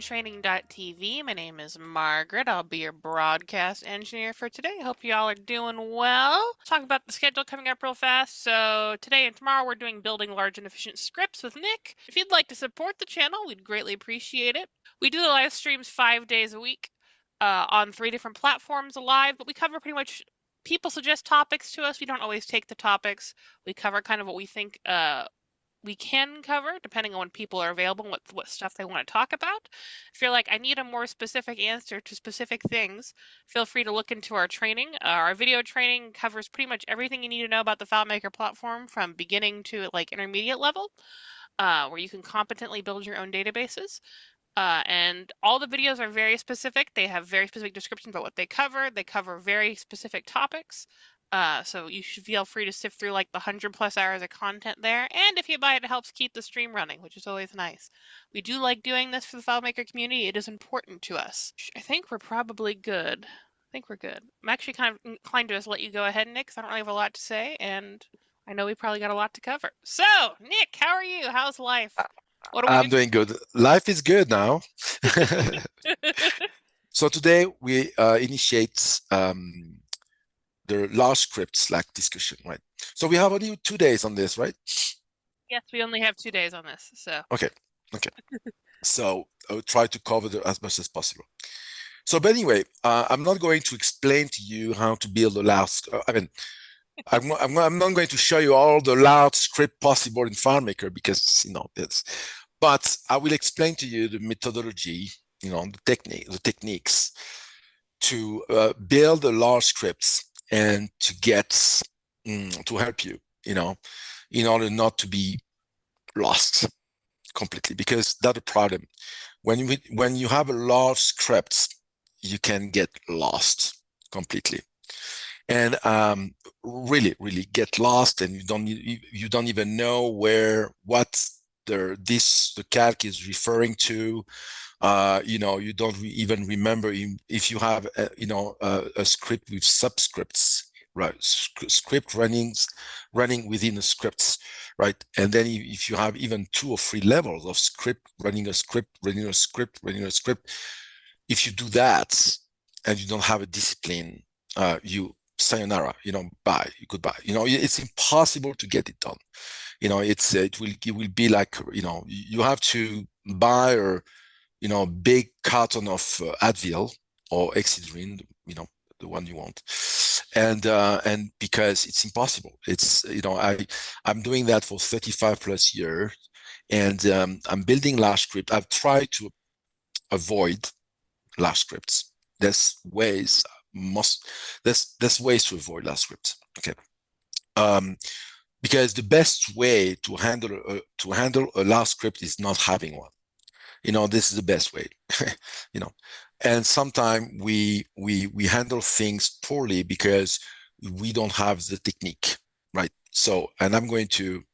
FileMakerIntraining.tv. My name is Margaret. I'll be your broadcast engineer for today. Hope you all are doing well. Let's talk about the schedule coming up real fast. So today and tomorrow we're doing building large and efficient scripts with Nick. If you'd like to support the channel, we'd greatly appreciate it. We do the live streams 5 days a week on 3 different platforms live, but we cover pretty much, people suggest topics to us. We don't always take the topics. We cover kind of what we think we can cover depending on when people are available and what stuff they want to talk about. If you're like, I need a more specific answer to specific things, feel free to look into our training. Our video training covers pretty much everything you need to know about the FileMaker platform from beginning to like intermediate level, where you can competently build your own databases. And all the videos are very specific. They have very specific descriptions about what they cover. They cover very specific topics. So you should feel free to sift through like the 100+ hours of content there. And if you buy it, it helps keep the stream running, which is always nice. We do like doing this for the FileMaker community. It is important to us. I think we're probably good. I think we're good. I'm actually kind of inclined to just let you go ahead, Nick, because I don't really have a lot to say. And I know we probably got a lot to cover. So, Nick, how are you? How's life? What are we I'm doing good. Life is good now. So today we initiate the large scripts like discussion, right? So we have only 2 days on this, right? Yes, we only have 2 days on this, so. Okay. So I'll try to cover as much as possible. So, but anyway, I'm not going to explain to you how to build a large. I'm not going to show you all the large script possible in FileMaker because but I will explain to you the methodology, the techniques to build the large scripts and to get to help you, in order not to be lost completely, because that's a problem. When you have a large script, you can get lost completely, and really get lost, and you don't even know what the calc is referring to. You don't even remember if you have a script with subscripts, right? Script running within the scripts, right? And then if you have even 2 or 3 levels of script running a script, if you do that and you don't have a discipline, you sayonara, goodbye. It's impossible to get it done. It will be like, you have to buy a big carton of Advil or Excedrin, the one you want, and because it's impossible. It's I'm doing that for 35+ years, and I'm building large scripts. I've tried to avoid large scripts. There's ways to avoid large scripts. Okay. Because the best way to handle a large script is not having one. This is the best way. And sometimes we handle things poorly because we don't have the technique, right? So, and I'm going to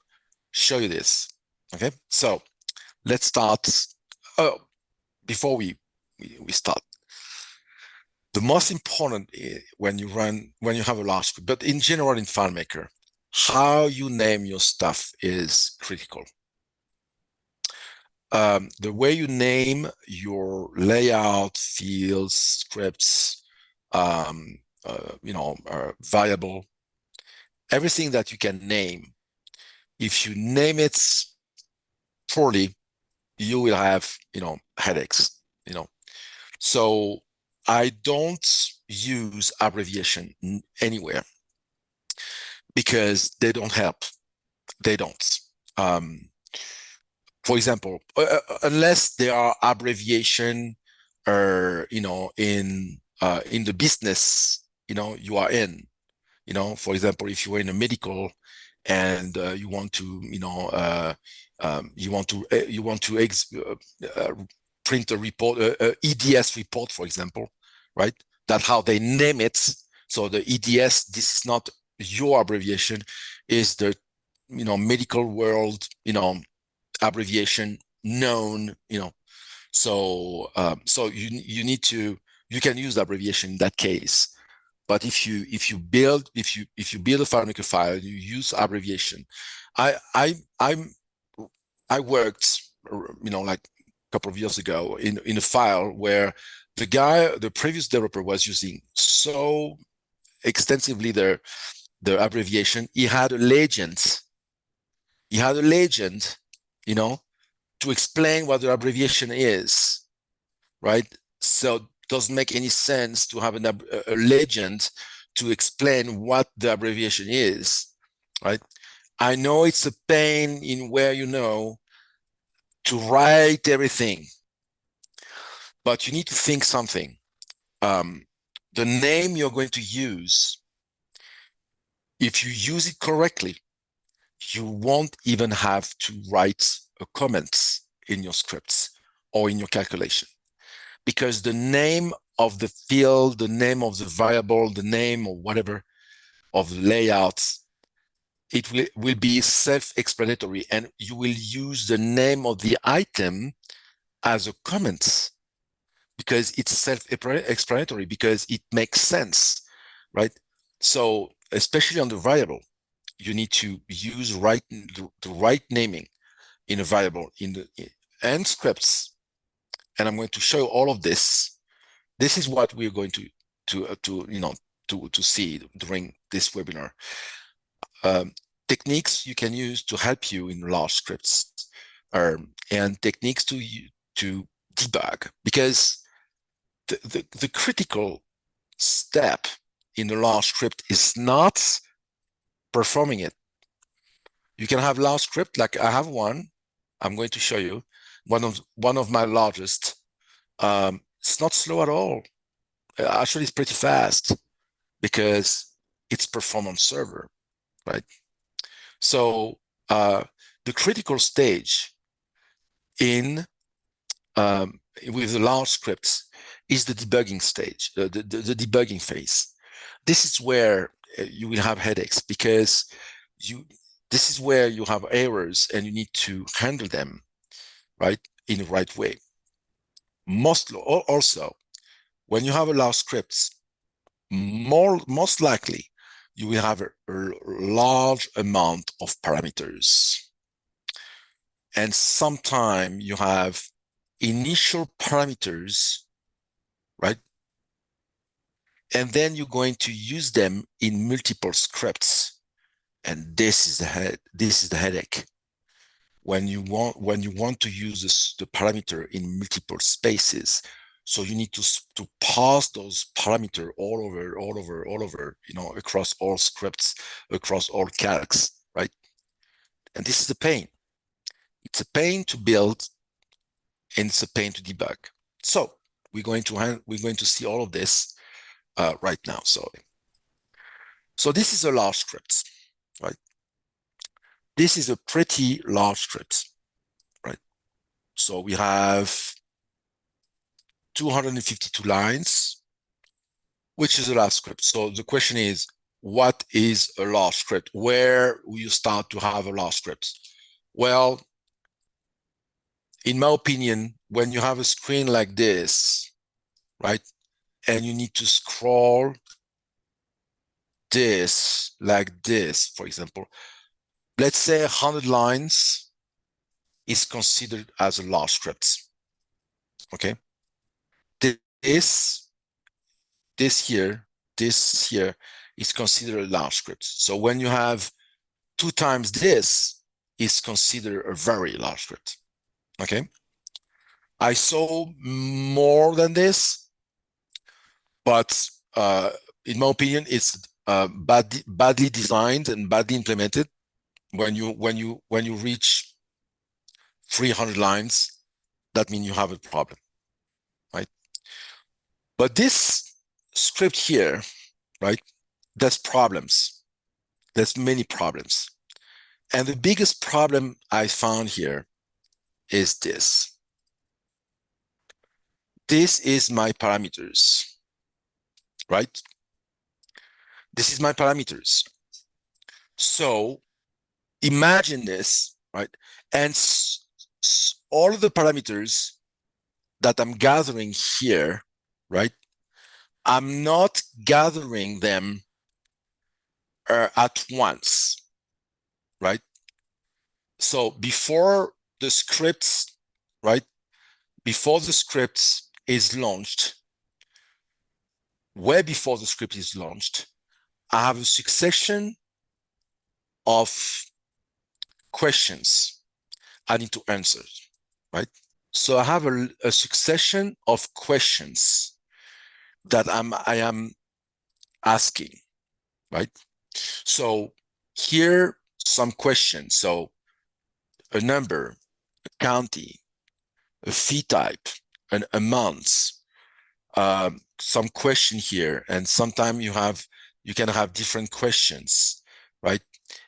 show you this. Okay, so let's start. Before we start, the most important when you have a large script, but in general in FileMaker, how you name your stuff is critical. The way you name your layout, fields, scripts, variable, everything that you can name, if you name it poorly, you will have, headaches, So I don't use abbreviation anywhere because they don't help. They don't. For example, unless there are abbreviation, in the business, you are in, for example, if you are in a medical and you want to, print a report, EDS report, for example, right? That's how they name it. So the EDS, this is not your abbreviation, is the, medical world, abbreviation known, so you can use abbreviation in that case. But if you build a FileMaker file, you use abbreviation. I worked, like couple of years ago in a file where the previous developer was using so extensively the abbreviation. He had a legend. You know, to explain what the abbreviation is, right? So it doesn't make any sense to have a legend to explain what the abbreviation is, right? I know it's a pain in where to write everything, but you need to think something. The name you're going to use, if you use it correctly, you won't even have to write a comment in your scripts or in your calculation, because the name of the field, the name of the variable, the name or whatever of the layout, it will be self-explanatory, and you will use the name of the item as a comment because it's self-explanatory, because it makes sense, right? So especially on the variable, you need to use the right naming in a variable and scripts. And I'm going to show all of this. This is what we're going to see during this webinar. Techniques you can use to help you in large scripts, and techniques to debug, because the critical step in a large script is not performing it. You can have large script, like I have one. I'm going to show you one of my largest. It's not slow at all. Actually, it's pretty fast because it's performance server, right? So the critical stage in with the large scripts is the debugging stage, the debugging phase. This is where you will have headaches, because this is where you have errors and you need to handle them, right, in the right way. Also, when you have a large script, most likely you will have a large amount of parameters. And sometimes you have initial parameters, right? And then you're going to use them in multiple scripts. And this is the headache. When you want to use the parameter in multiple spaces, so you need to pass those parameters all over, across all scripts, across all calcs, right? And this is a pain. It's a pain to build, and it's a pain to debug. So we're going to see all of this right now. So this is a large script, right? This is a pretty large script, right? So we have 252 lines, which is a large script. So the question is, what is a large script? Where will you start to have a large script? Well, in my opinion, when you have a screen like this, right, and you need to scroll this like this, for example, let's say 100 lines is considered as a large script. Okay, this here is considered a large script. So when you have 2 times this, is considered a very large script. Okay, I saw more than this, but in my opinion, it's badly designed and badly implemented. When you reach 300 lines, that means you have a problem, right? But this script here, right, there's problems. There's many problems. And the biggest problem I found here is this. This is my parameters, right? This is my parameters. So imagine this, right? And all of the parameters that I'm gathering here, right? I'm not gathering them at once, right? So before the scripts, right, before the script is launched, way before the script is launched, I have a succession of questions I need to answer, right? So I have a succession of questions that I am asking, right? So here, some questions. So a number, a county, a fee type, an amount, some question here, and sometimes you can have different questions, right?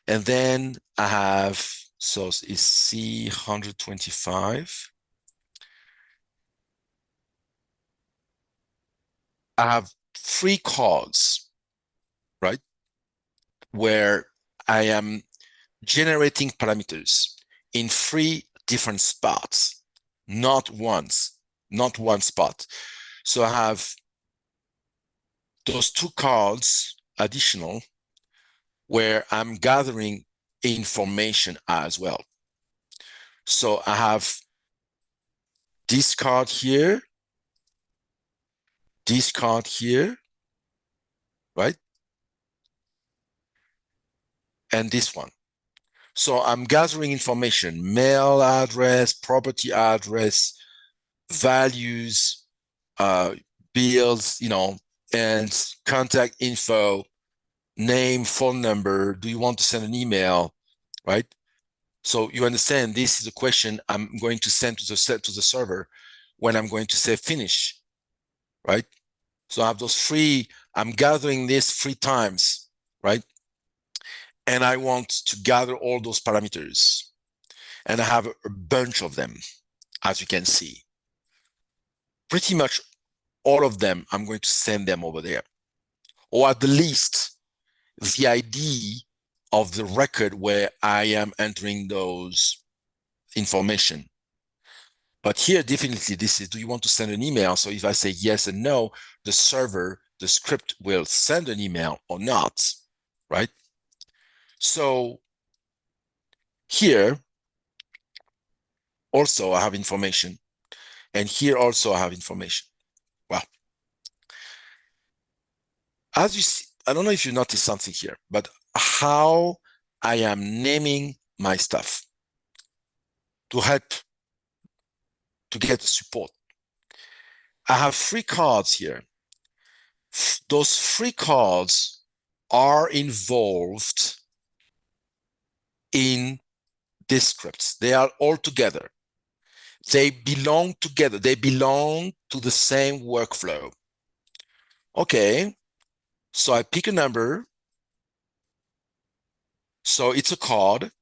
And then I have, so it's C125. I have 3 cards, right? Where I am generating parameters in 3 different spots, not one spot. So I have those 2 cards additional where I'm gathering information as well. So I have this card here, this card here, right? And this one. So I'm gathering information, mail address, property address, values, bills, and contact info, name, phone number. Do you want to send an email, right? So you understand this is a question I'm going to send to the server when I'm going to say finish, right? So I have those 3, I'm gathering this 3 times, right? And I want to gather all those parameters. And I have a bunch of them, as you can see. Pretty much all of them, I'm going to send them over there. Or at the least, the ID of the record where I am entering those information. But here, definitely, this is, do you want to send an email? So if I say yes and no, the server, the script will send an email or not, right? So here, also I have information. And here also I have information. Well, as you see, I don't know if you notice something here, but how I am naming my stuff to help to get support. I have 3 cards here. Those 3 cards are involved in these scripts. They are all together. They belong together. They belong to the same workflow. Okay, so I pick a number. So it's a card.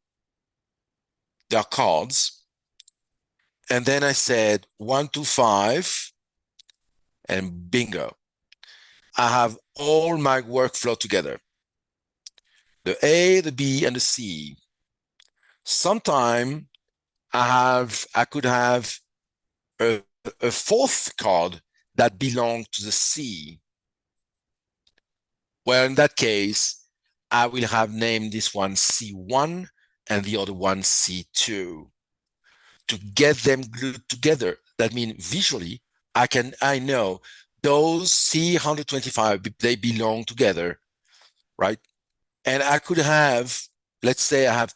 There are cards. And then I said 1, 2, 5, and bingo. I have all my workflow together. The A, the B, and the C. Sometime I could have a 4th card that belongs to the C. Well, in that case, I will have named this one C1 and the other one C2 to get them glued together. That means visually, I know those C125, they belong together, right? And I could have, let's say I have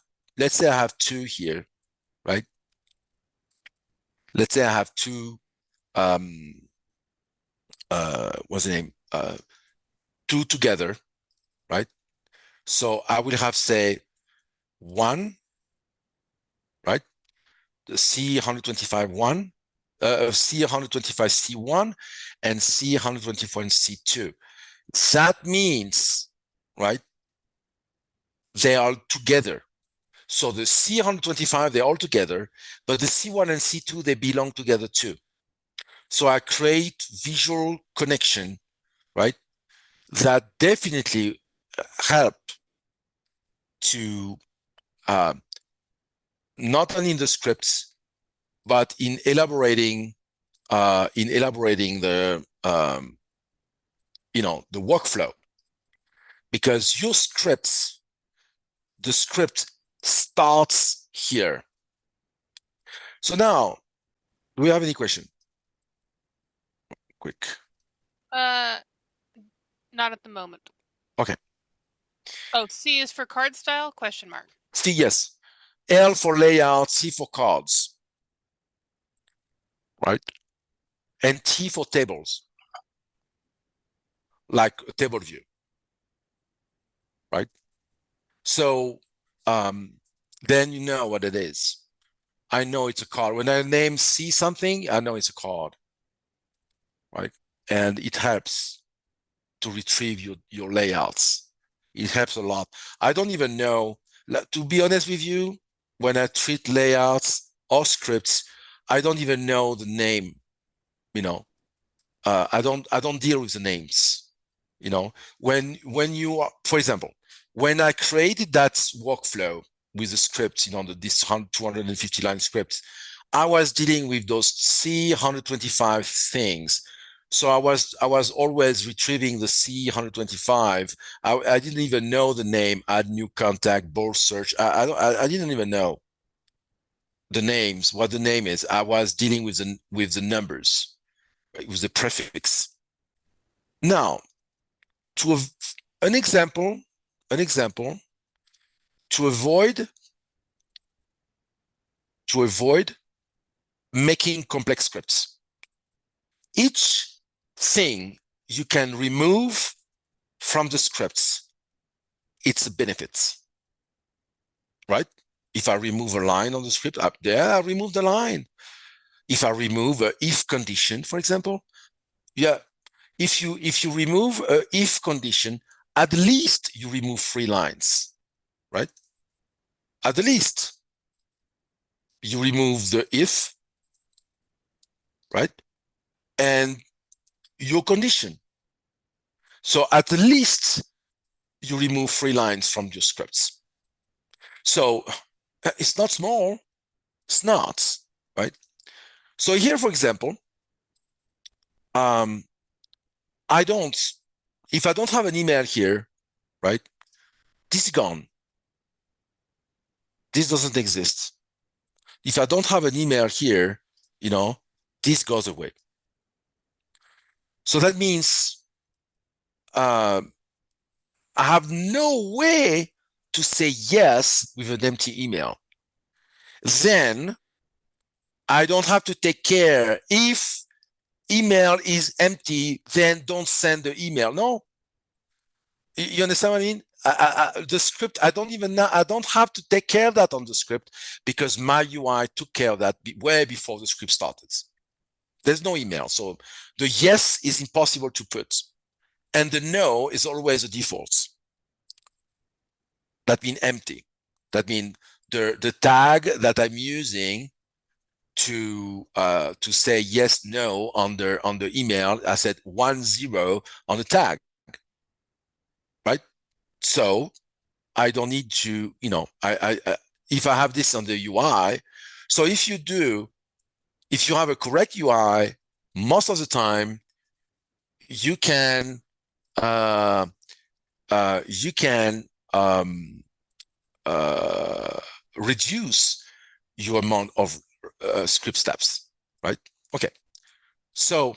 2 here, right? Let's say I have 2, what's the name? 2 together, right? So I will have, say, 1, right? The C125 1, C125 C1, and C124 C2. That means, right, they are together. So the C125, they're all together, but the C1 and C2, they belong together too. So I create visual connection, right, that definitely help to not only in the scripts, but in elaborating the the workflow, because your scripts, the script starts here. So now, do we have any question? quick? Not at the moment. Okay. Oh, C is for card style? Question mark. C, yes. L for layout, C for cards, right? And T for tables, like a table view, right? So then you know what it is. I know it's a card. When I name C something, I know it's a card, right? And it helps to retrieve your layouts. It helps a lot. I don't even know, to be honest with you, when I treat layouts or scripts, I don't even know the name, you know. I don't deal with the names, you know. When you are, for example, when I created that workflow with the script, you know, this 250 line script, I was dealing with those C125 things. So I was always retrieving the C125. I didn't even know the name, add new contact, bold search. I didn't even know the names, what the name is. I was dealing with the numbers, with the prefix. Now, to an example, to avoid making complex scripts. Each thing you can remove from the scripts, it's a benefit, right? If I remove a line on the script up there, I remove the line. If I remove a if condition, for example, yeah, if you remove a if condition, at least you remove 3 lines, right? At the least, you remove the if, right? And your condition. So at least you remove 3 lines from your scripts. So it's not small, it's not, right? So here, for example, if I don't have an email here, right? This is gone. This doesn't exist. If I don't have an email here, you know, this goes away. So that means I have no way to say yes with an empty email. Then I don't have to take care. If email is empty, then don't send the email. No, you understand what I mean? The script, I don't even know, I don't have to take care of that on the script because my UI took care of that way before the script started. There's no email. So the yes is impossible to put. And the no is always a default. That means empty. That means the tag that I'm using to say yes, no on the email, I said 10 on the tag, right? So I don't need to, you know, if I have this on the UI, so if you have a correct UI, most of the time you can reduce your amount of script steps, right? Okay, so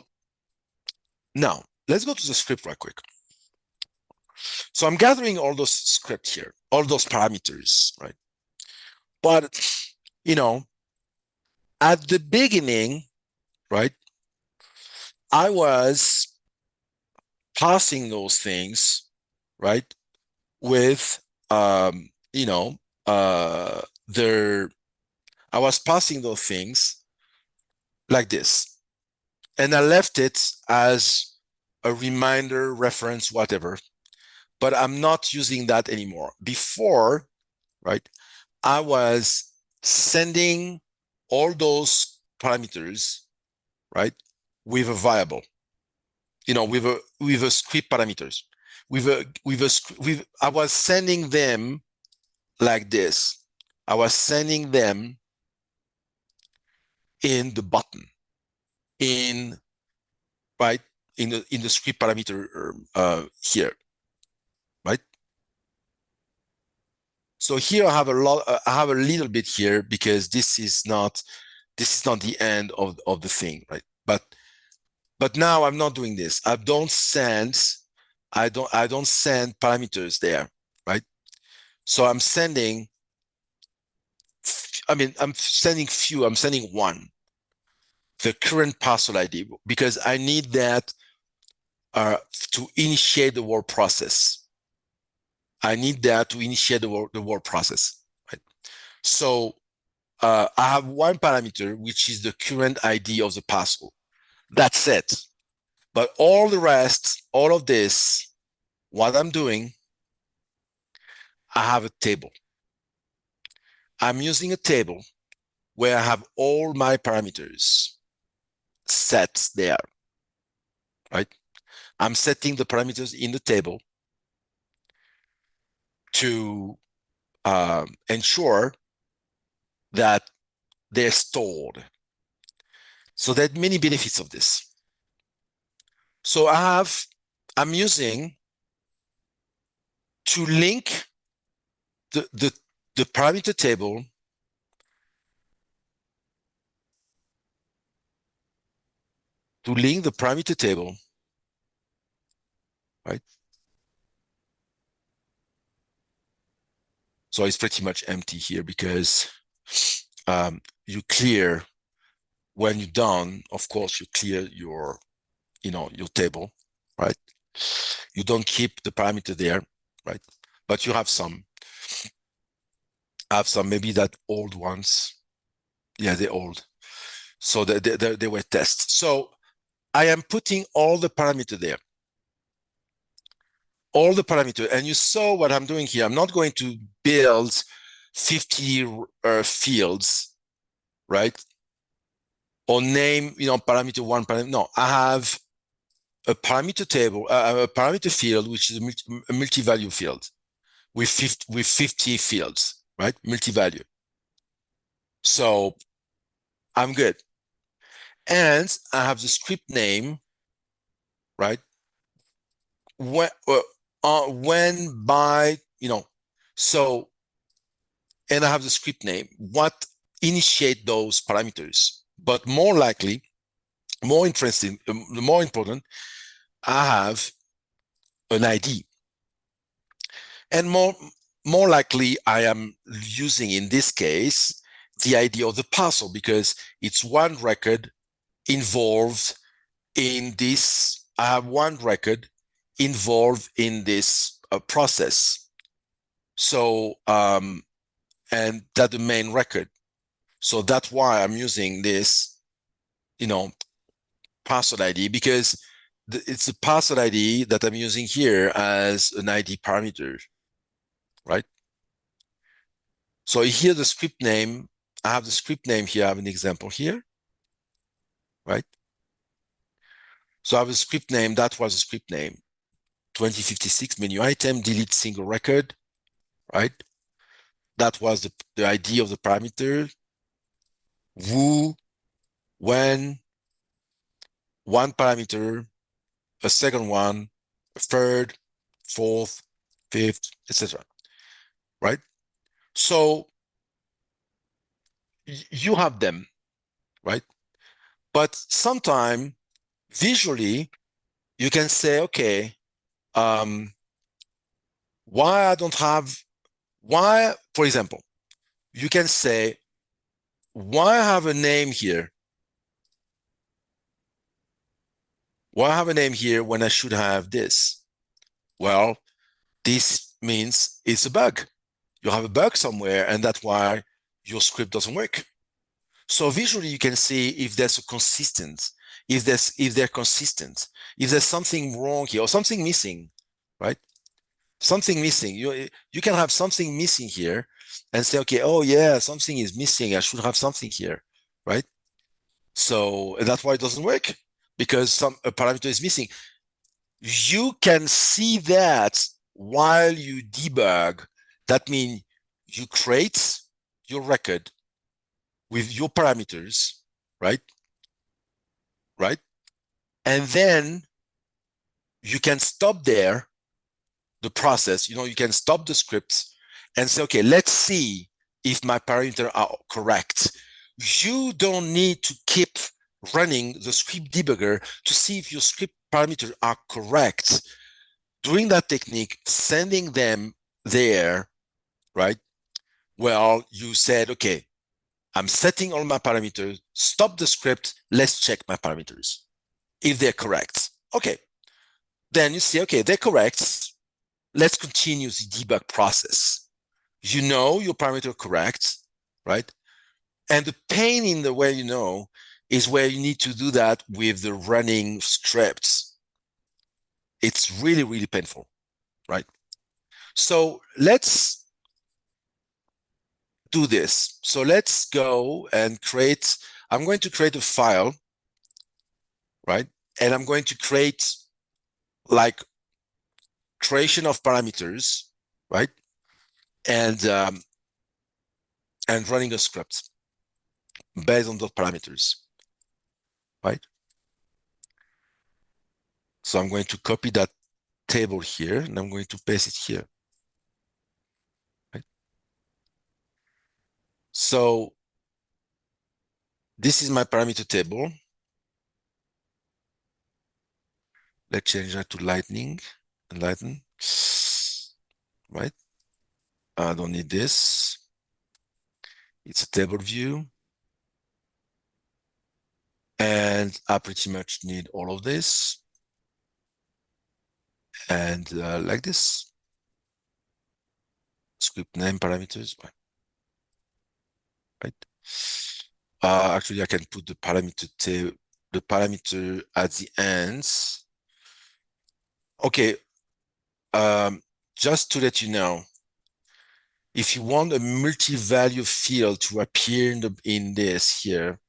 now let's go to the script right quick. So I'm gathering all those scripts here, all those parameters, right? But, you know, at the beginning, right, I was passing those things, right, with, you know, I was passing those things like this. And I left it as a reminder, reference, whatever. But I'm not using that anymore. Before, right, I was sending all those parameters, right, with a variable, you know, with a script parameters, I was sending them like this. I was sending them in the button, right, in the script parameter here, right? So here I have a little bit here because this is not the end of the thing, right? But But now I'm not doing this. I don't send parameters there, right? So I'm sending few, I'm sending one, the current parcel ID, because I need that to initiate the word process. I need that to initiate the word process, right? So I have one parameter, which is the current ID of the parcel. That's it. But all the rest, all of this, what I'm doing, I have a table. I'm using a table where I have all my parameters set there, right? I'm setting the parameters in the table to ensure that they're stored. So there are many benefits of this. So I'm using to link the parameter table right? So it's pretty much empty here because you clear, when you're done, of course, you clear your table, right? You don't keep the parameter there, right? But you have some maybe that old ones. Yeah, they're old. So they were tests. So I am putting all the parameter there. All the parameter. And you saw what I'm doing here. I'm not going to build 50 fields, right? Or name, parameter one, parameter. No, I have a parameter table, a parameter field, which is a multi-value field with 50 fields, right? Multi-value. So I'm good. And I have the script name, right? When by, so, and I have the script name, what initiate those parameters. But more likely, more interesting, more important, I have an ID. And more likely, I am using, in this case, the ID of the parcel, because it's one record involved in this. I have one record involved in this process. So, and that's the main record. So that's why I'm using this, parcel ID, because it's a parcel ID that I'm using here as an ID parameter, right? So here the script name, I have the script name here, I have an example here, right? So I have a script name, that was a script name, 2056 menu item, delete single record, right? That was the ID of the parameter. Who, when, one parameter, a second one, a third, fourth, fifth, etc. Right? So you have them, right? But sometimes visually you can say, okay, why I don't have, why, for example, you can say, why I have a name here? Why I have a name here when I should have this? Well, this means it's a bug. You have a bug somewhere, and that's why your script doesn't work. So visually, you can see if there's a consistent, if they're consistent, if there's something wrong here or something missing, right? Something missing. You can have something missing here and say, okay, oh yeah, something is missing. I should have something here, right? So that's why it doesn't work, because a parameter is missing. You can see that while you debug. That means you create your record with your parameters, right? Right? And then you can stop there the process. You can stop the script and say, okay, let's see if my parameters are correct. You don't need to keep running the script debugger to see if your script parameters are correct. Doing that technique, sending them there, right? Well, you said, okay, I'm setting all my parameters, stop the script, let's check my parameters. If they're correct, okay. Then you say, okay, they're correct. Let's continue the debug process. You know your parameter correct, right? And the pain in the way you know is where you need to do that with the running scripts. It's really, really painful, right? So let's do this. So let's go and create, I'm going to create a file, right? And I'm going to create like creation of parameters, right? And running a script based on those parameters, right? So I'm going to copy that table here, and I'm going to paste it here, right? So this is my parameter table. Let's change that to lightning, enlighten, right? I don't need this. It's a table view. And I pretty much need all of this. And like this. Script name parameters, right? Actually, I can put the parameter at the ends. Okay, just to let you know, if you want a multi-value field to appear in this here,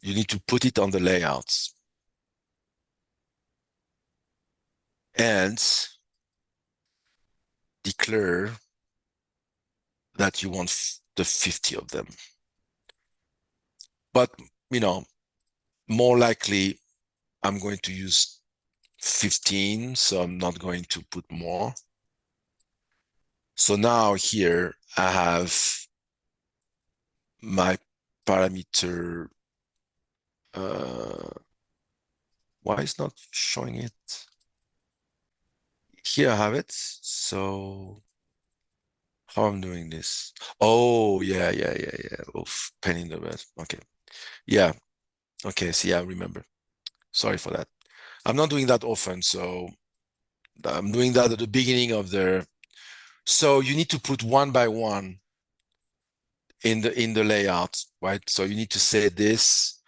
you need to put it on the layouts. And declare that you want the 50 of them. But, you know, more likely I'm going to use 15, so I'm not going to put more. So now here I have my parameter. Why is not showing it? Here I have it. So how I'm doing this? Oh, yeah. Oof, pain in the butt. Okay. Yeah. Okay, see, I remember. Sorry for that. I'm not doing that often, so I'm doing that at the beginning of the. So you need to put one by one in the layout, right? So you need to say this,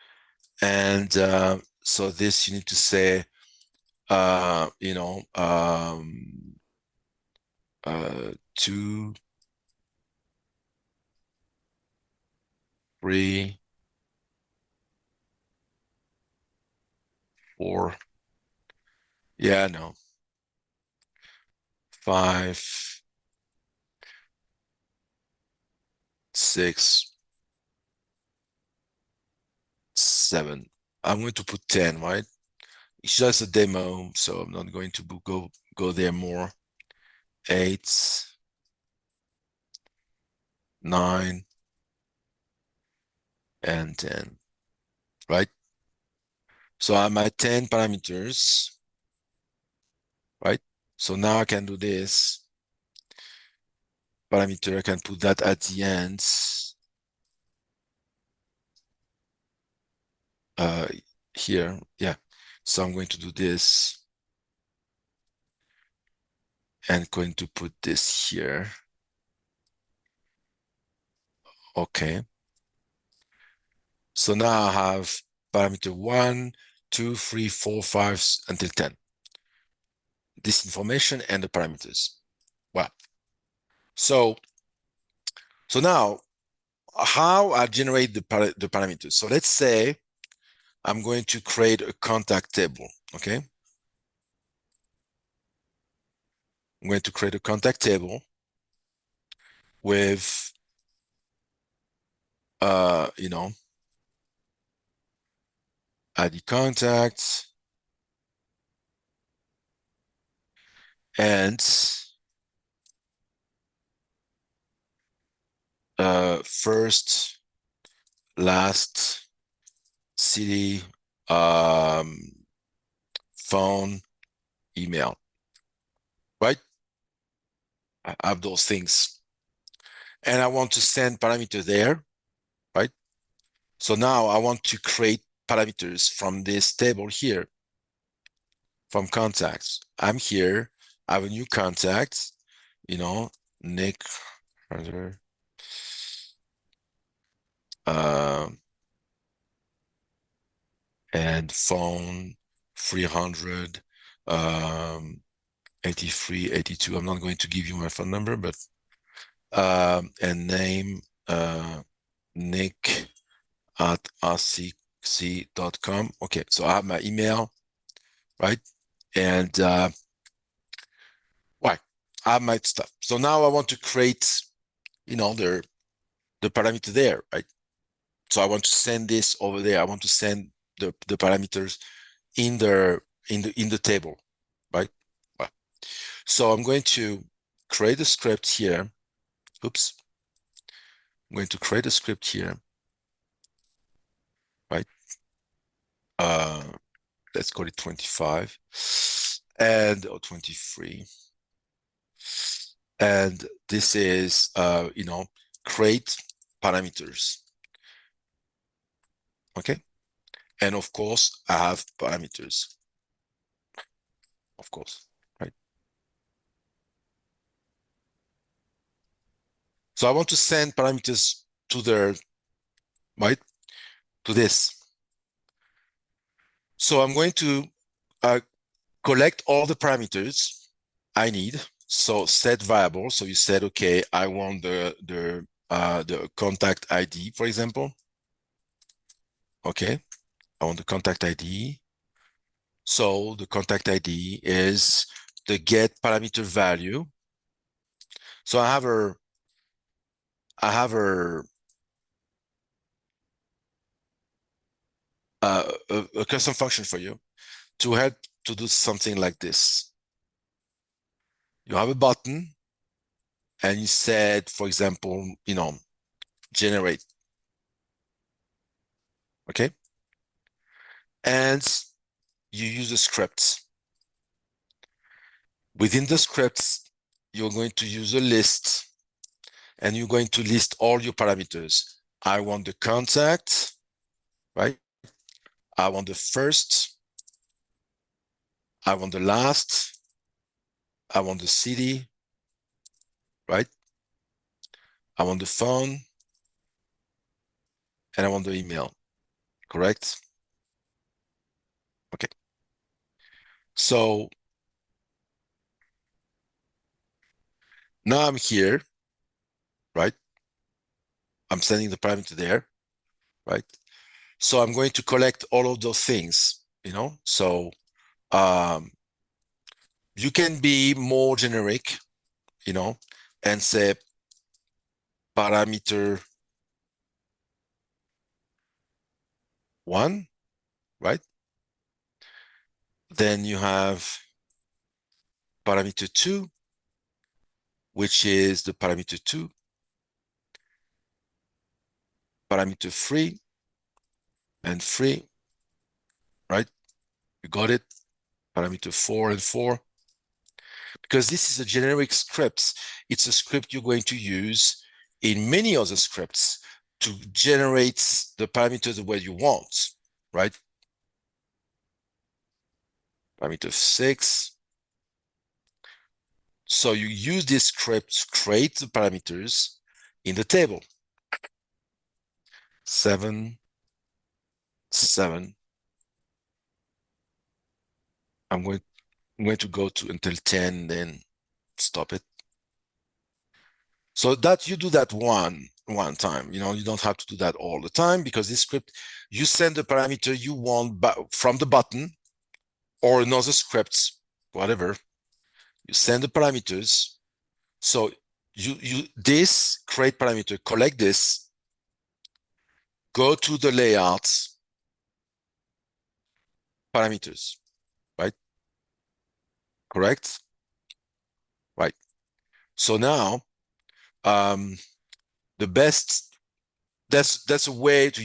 and so this you need to say, you know, 2, 3, 4. Yeah, no. 5, 6, 7. I'm going to put 10, right? It's just a demo, so I'm not going to go there more. 8, 9, and 10, right? So I'm at 10 parameters, right? So now I can do this parameter. I can put that at the end. Here, yeah. So I'm going to do this and going to put this here. Okay. So now I have parameter 1, 2, 3, 4, 5 until 10. This information and the parameters. Well, so now how I generate the parameters. So let's say I'm going to create a contact table, okay? I'm going to create a contact table with, you know, ID contacts and first, last, city, phone, email, right? I have those things. And I want to send parameter there, right? So now I want to create parameters from this table here, from contacts. I'm here, I have a new contact, Nick, and phone 300, 83, 82. I'm not going to give you my phone number, but and name Nick at rcc.com. Okay, so I have my email, right? And right, I have my stuff. So now I want to create, the parameter there, right? So I want to send this over there. I want to send the parameters in the table, right? Well, so I'm going to create a script here. Oops. I'm going to create a script here, right? Let's call it 25 or 23. And this is, create parameters. Okay. And of course, I have parameters. Of course, right? So I want to send parameters to right? To this. So I'm going to collect all the parameters I need. So set variable. So you said, okay, I want the contact ID, for example. Okay, I want the contact ID. So the contact ID is the get parameter value. So I have a custom function for you to help to do something like this. You have a button and you said, for example, generate. Okay. And you use a script. Within the scripts, you're going to use a list and you're going to list all your parameters. I want the contact, right? I want the first. I want the last. I want the city, right? I want the phone. And I want the email, correct? Okay. So now I'm here, right? I'm sending the parameter there, right? So I'm going to collect all of those things, So you can be more generic, and say parameter 1, right? Then you have parameter 2, which is the parameter 2, parameter 3, and 3, right? You got it? Parameter 4 and 4. Because this is a generic script. It's a script you're going to use in many other scripts to generate the parameters the way you want, right? Parameter 6. So you use this script to create the parameters in the table. 7, 7. I'm going to go to until 10, then stop it. So that you do that one time, you don't have to do that all the time, because this script, you send the parameter you want from the button or another script, whatever. You send the parameters. So this create parameter, collect this, go to the layout parameters, right? Correct? Right. So now, the best that's a way to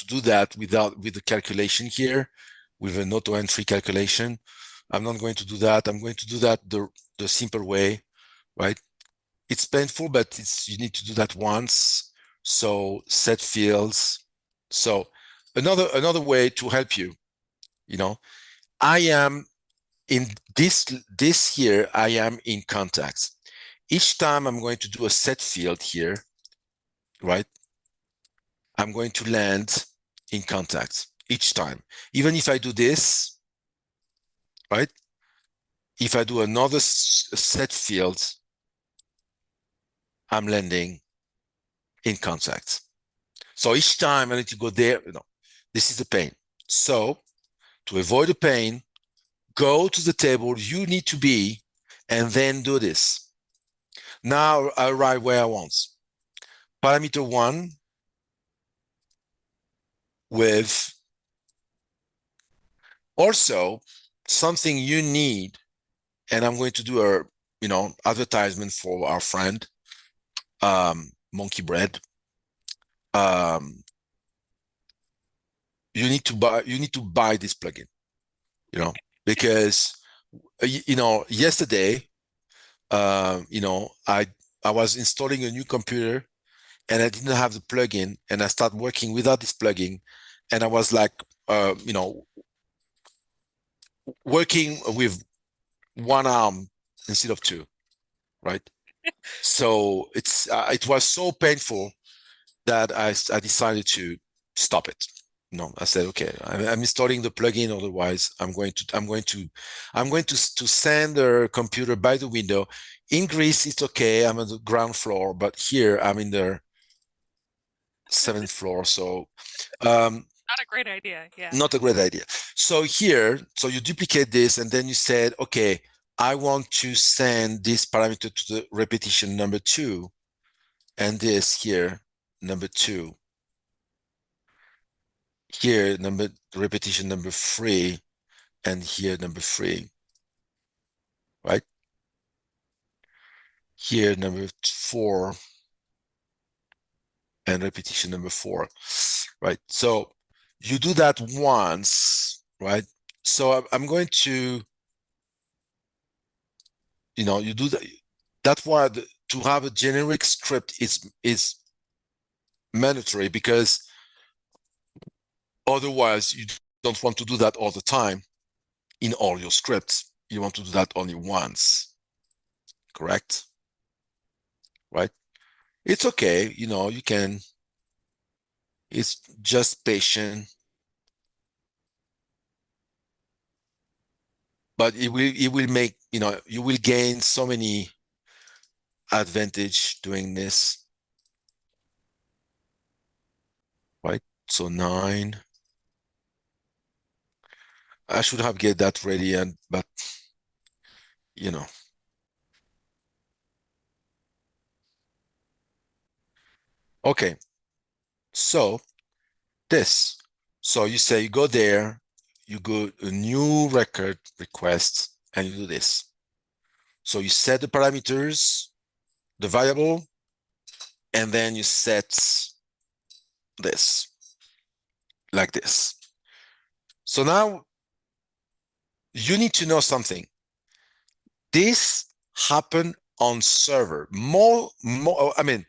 do that with the calculation here, with an auto entry calculation. I'm not going to do that. I'm going to do that the simple way, right? It's painful, but you need to do that once. So set fields. So another way to help you, I am in this here, I am in contacts. Each time I'm going to do a set field here, right? I'm going to land in contacts each time. Even if I do this, right? If I do another set field, I'm landing in contacts. So each time I need to go there, this is the pain. So to avoid the pain, go to the table you need to be, and then do this. Now I write where I want. Parameter 1 with also something you need, and I'm going to do a advertisement for our friend Monkey Bread. You need to buy this plugin, because yesterday I was installing a new computer and I didn't have the plugin, and I started working without this plugin, and I was like working with one arm instead of two, right? So it was so painful that I decided to stop it. I said, okay, I'm installing the plugin. Otherwise, I'm going to send the computer by the window. In Greece, it's okay. I'm on the ground floor, but here I'm in the 7th floor. So, Not a great idea. Yeah. not a great idea. So here, so you duplicate this, and then you said, okay, I want to send this parameter to the repetition number 2, and this here, number 2. Here, repetition number 3, and here, number 3, right? Here, number 4, and repetition number 4, right? So you do that once, right? So I'm going to, you do that. That's why to have a generic script is mandatory, because otherwise you don't want to do that all the time in all your scripts. You want to do that only once, correct? Right? It's okay, you can. It's just patient, but it will make, you will gain so many advantage doing this, right? So 9. I should have get that ready, but okay. So this. So you say you go there, you go a new record request, and you do this. So you set the parameters, the variable, and then you set this like this. So now you need to know something. This happened on server. I mean,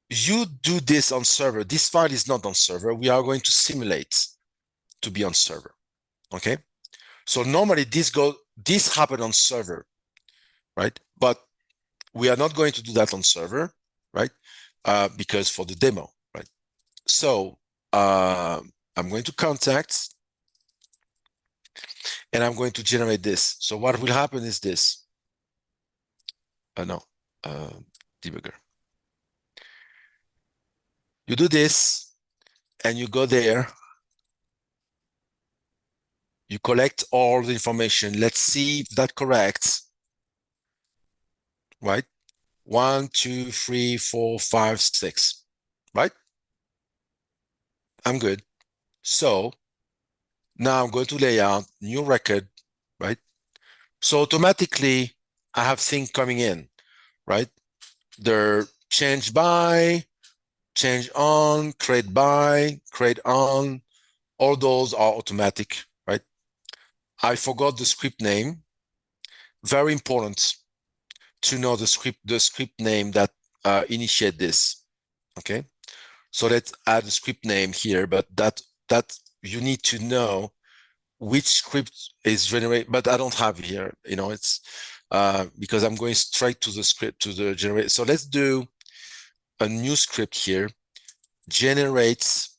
you do this on server. This file is not on server. We are going to simulate to be on server. Okay. So normally this happened on server, right? But we are not going to do that on server, right? Because for the demo, right? So I'm going to contact, and I'm going to generate this. So what will happen is this. Debugger. You do this, and you go there. You collect all the information. Let's see if that correct, right? 1, 2, 3, 4, 5, 6, right? I'm good. So now I'm going to layout, new record, right? So automatically I have things coming in, right? They're changed by, change on, create by, create on, all those are automatic, right? I forgot the script name. Very important to know the script name that initiate this. Okay, so let's add a script name here, but that you need to know which script is generated, but I don't have here, it's because I'm going straight to the script, to the generate. So let's do a new script here, generates,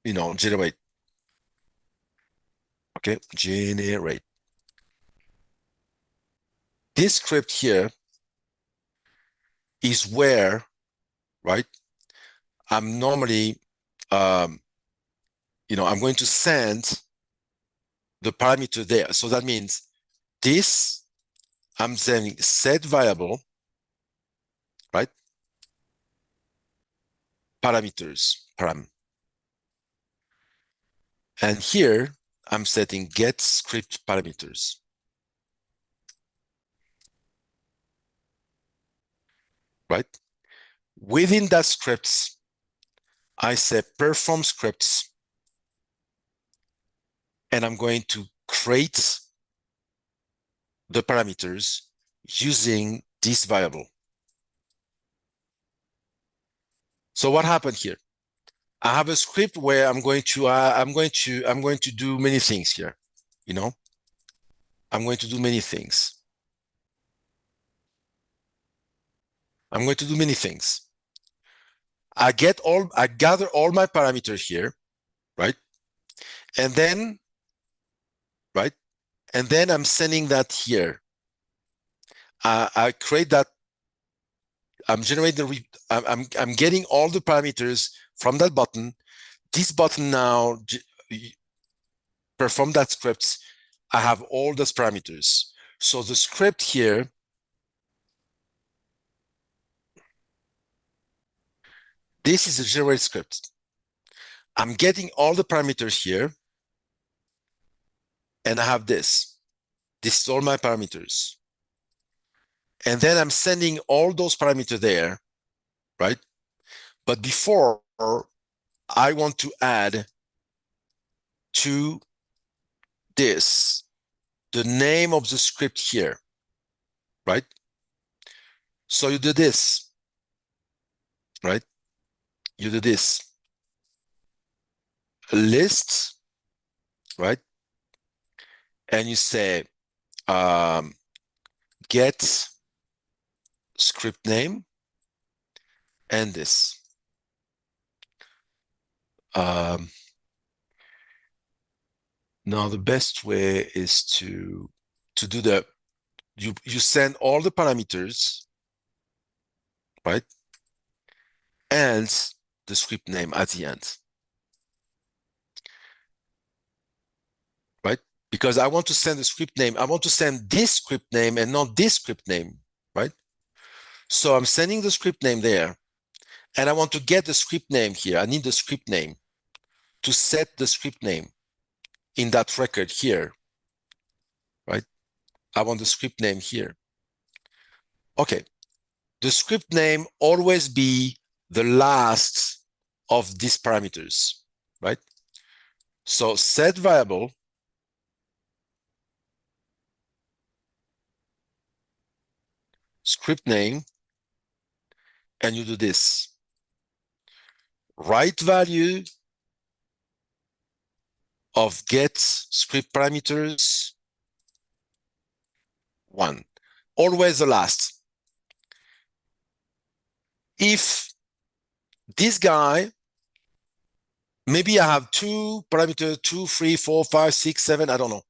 generate. Okay, generate. This script here is where, right, I'm normally, I'm going to send the parameter there. So that means this, I'm sending set variable, right? Parameters, param. And here I'm setting get script parameters. Right? Within that scripts, I say perform scripts, and I'm going to create the parameters using this variable. So what happened here? I have a script where I'm going to do many things here. I'm going to do many things. I'm going to do many things. I gather all my parameters here, right? And then, right? And then I'm sending that here. I create that. I'm generating I'm getting all the parameters from that button. This button now perform that script. I have all those parameters. So the script here, this is a generate script. I'm getting all the parameters here, and I have this. This is all my parameters. And then I'm sending all those parameters there, right? But before, I want to add to this the name of the script here, right? So you do this, right? You do this. A list, right? And you say get script name and this. Now the best way is to do the you send all the parameters, right? And the script name at the end, right? Because I want to send the script name. I want to send this script name and not this script name, right? So I'm sending the script name there, and I want to get the script name here. I need the script name to set the script name in that record here, right? I want the script name here. Okay, the script name always be the last of these parameters, right? So set variable script name, and you do this. Right value of get script parameters 1. Always the last. If this guy, maybe I have 2 parameters, 2, 3, 4, 5, 6, 7, I don't know.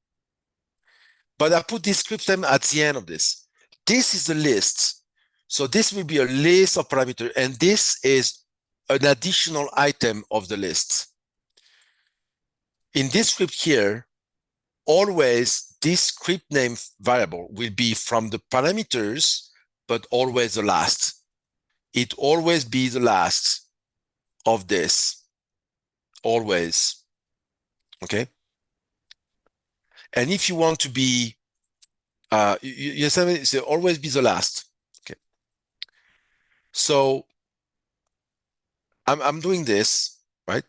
But I put this script name at the end of this. This is the list. So this will be a list of parameters, and this is an additional item of the list. In this script here, always this script name variable will be from the parameters, but always the last. It always be the last of this, always, okay? And if you want to be, you say always be the last, okay? So I'm doing this, right?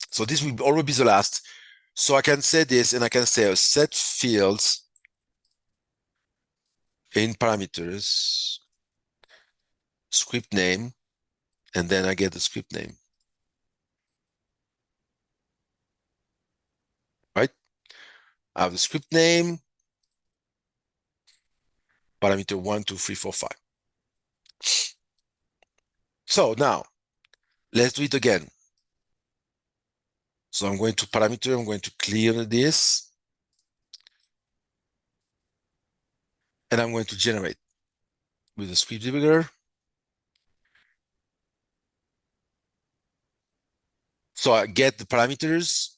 So this will always be the last. So I can say this, and I can say set fields in parameters, script name, and then I get the script name, right? I have the script name, parameter 1, 2, 3, 4, 5. So now let's do it again. So I'm going to parameter, I'm going to clear this, and I'm going to generate with the script debugger. So I get the parameters,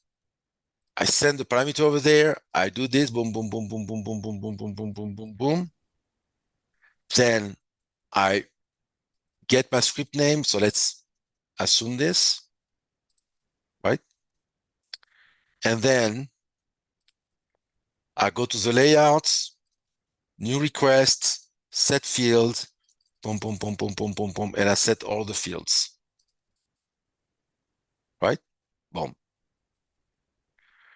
I send the parameter over there, I do this, boom, boom, boom, boom, boom, boom, boom, boom, boom, boom, boom, boom, boom. Then I get my script name. So let's assume this, right? And then I go to the layouts, new request, set field, boom, boom, boom, boom, boom, boom, boom, and I set all the fields, right? Boom.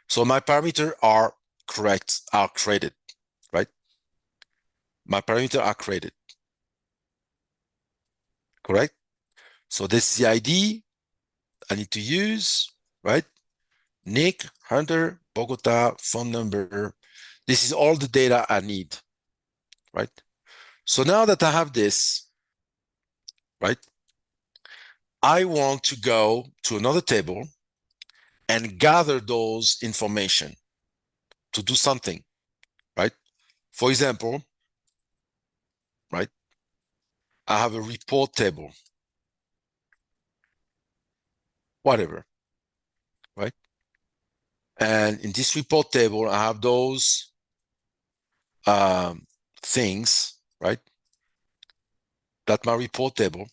So my parameters are correct, are created, right? My parameters are created, correct? So this is the ID I need to use, right? Nick, Hunter, Bogota, phone number. This is all the data I need, right? So now that I have this, right, I want to go to another table and gather those information to do something, right? For example, right, I have a report table, whatever, right? And in this report table, I have those things, right? That's my report table.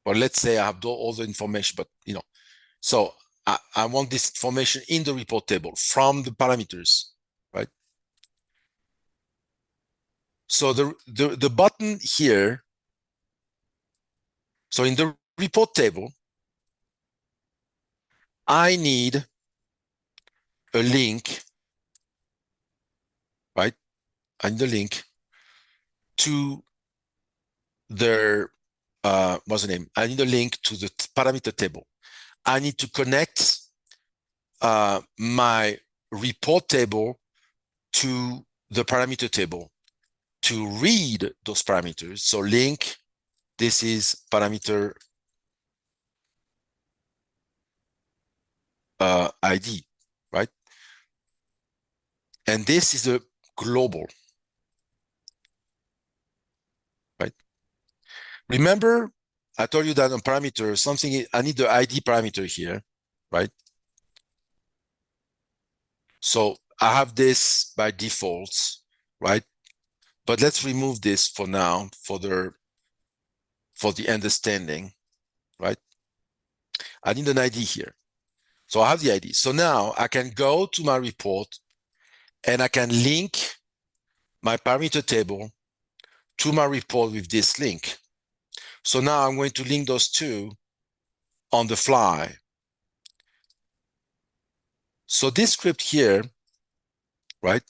Or let's say I have all the information, but so I want this information in the report table from the parameters, right? So the button here, so in the report table, I need a link, right? I need a link to their, what's the name? I need a link to the parameter table. I need to connect my report table to the parameter table to read those parameters. So link, this is parameter ID, right? And this is a global, right? Remember, I told you that on parameter, something, I need the ID parameter here, right? So I have this by default, right? But let's remove this for now for the understanding, right? I need an ID here. So I have the ID. So now I can go to my report and I can link my parameter table to my report with this link. So now I'm going to link those two on the fly. So this script here, right?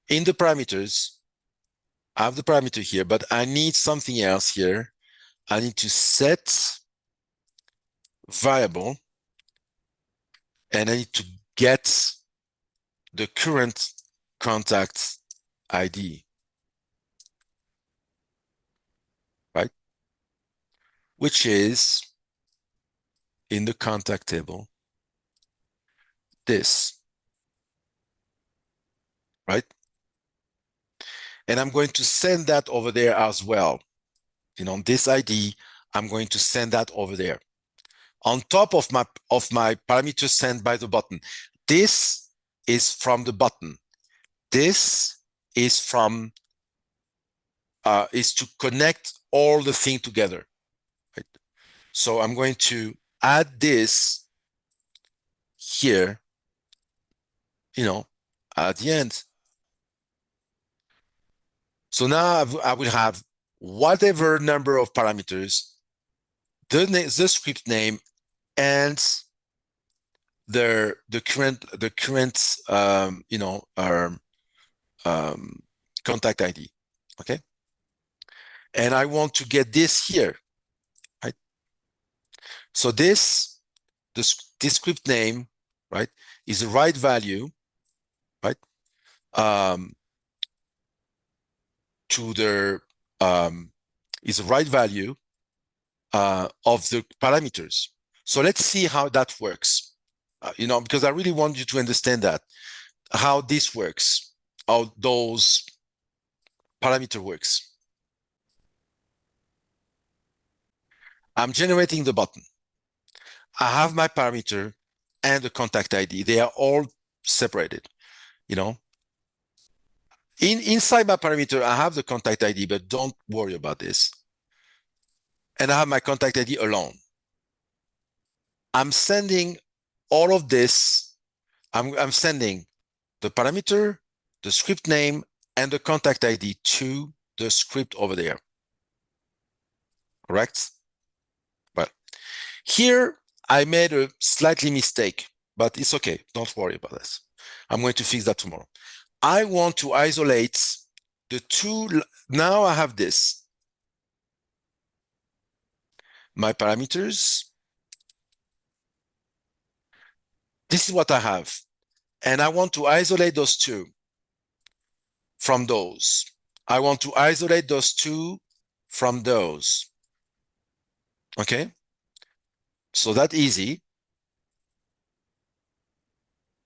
In the parameters, I have the parameter here, but I need something else here. I need to set variable, and I need to get the current contact ID, right? Which is in the contact table, this, right? And I'm going to send that over there as well. This ID, I'm going to send that over there. On top of my parameter sent by the button. This is from the button. This is from is to connect all the thing together. Right? So I'm going to add this here, at the end. So now I will have whatever number of parameters, the script name, and the current contact ID. Okay, and I want to get this here, right? So this script name, right, is the right value, right, to the is the right value of the parameters. So let's see how that works. Because I really want you to understand that how this works, how those parameter works. I'm generating the button. I have my parameter and the contact ID. They are all separated. Inside my parameter, I have the contact ID, but don't worry about this. And I have my contact ID alone. I'm sending all of this. I'm sending the parameter, the script name, and the contact ID to the script over there. Correct? Well, here I made a slightly mistake, but it's okay. Don't worry about this. I'm going to fix that tomorrow. I want to isolate the two. Now I have this. My parameters. This is what I have. And I want to isolate those two from those. I want to isolate those two from those. Okay? So that's easy.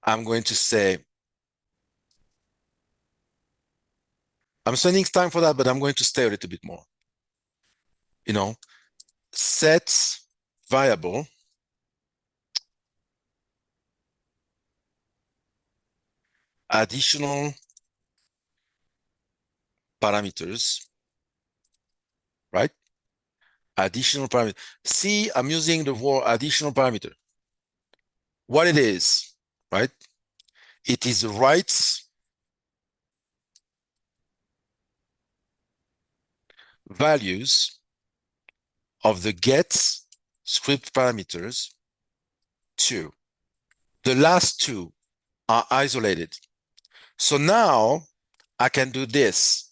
I'm going to say, I'm spending time for that, but I'm going to stay a little bit more. Set variable additional parameters, right? Additional parameter. See, I'm using the word additional parameter. What it is, right? It is the right values of the get script parameters to. The last two are isolated. So now I can do this.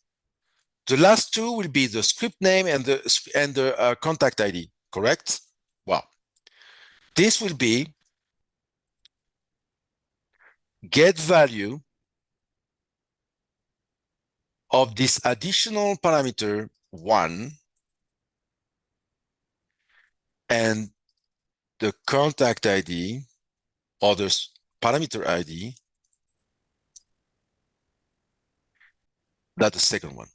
The last two will be the script name and the contact ID, correct? Wow. This will be get value of this additional parameter 1 and the contact ID or the parameter ID, that's the second one.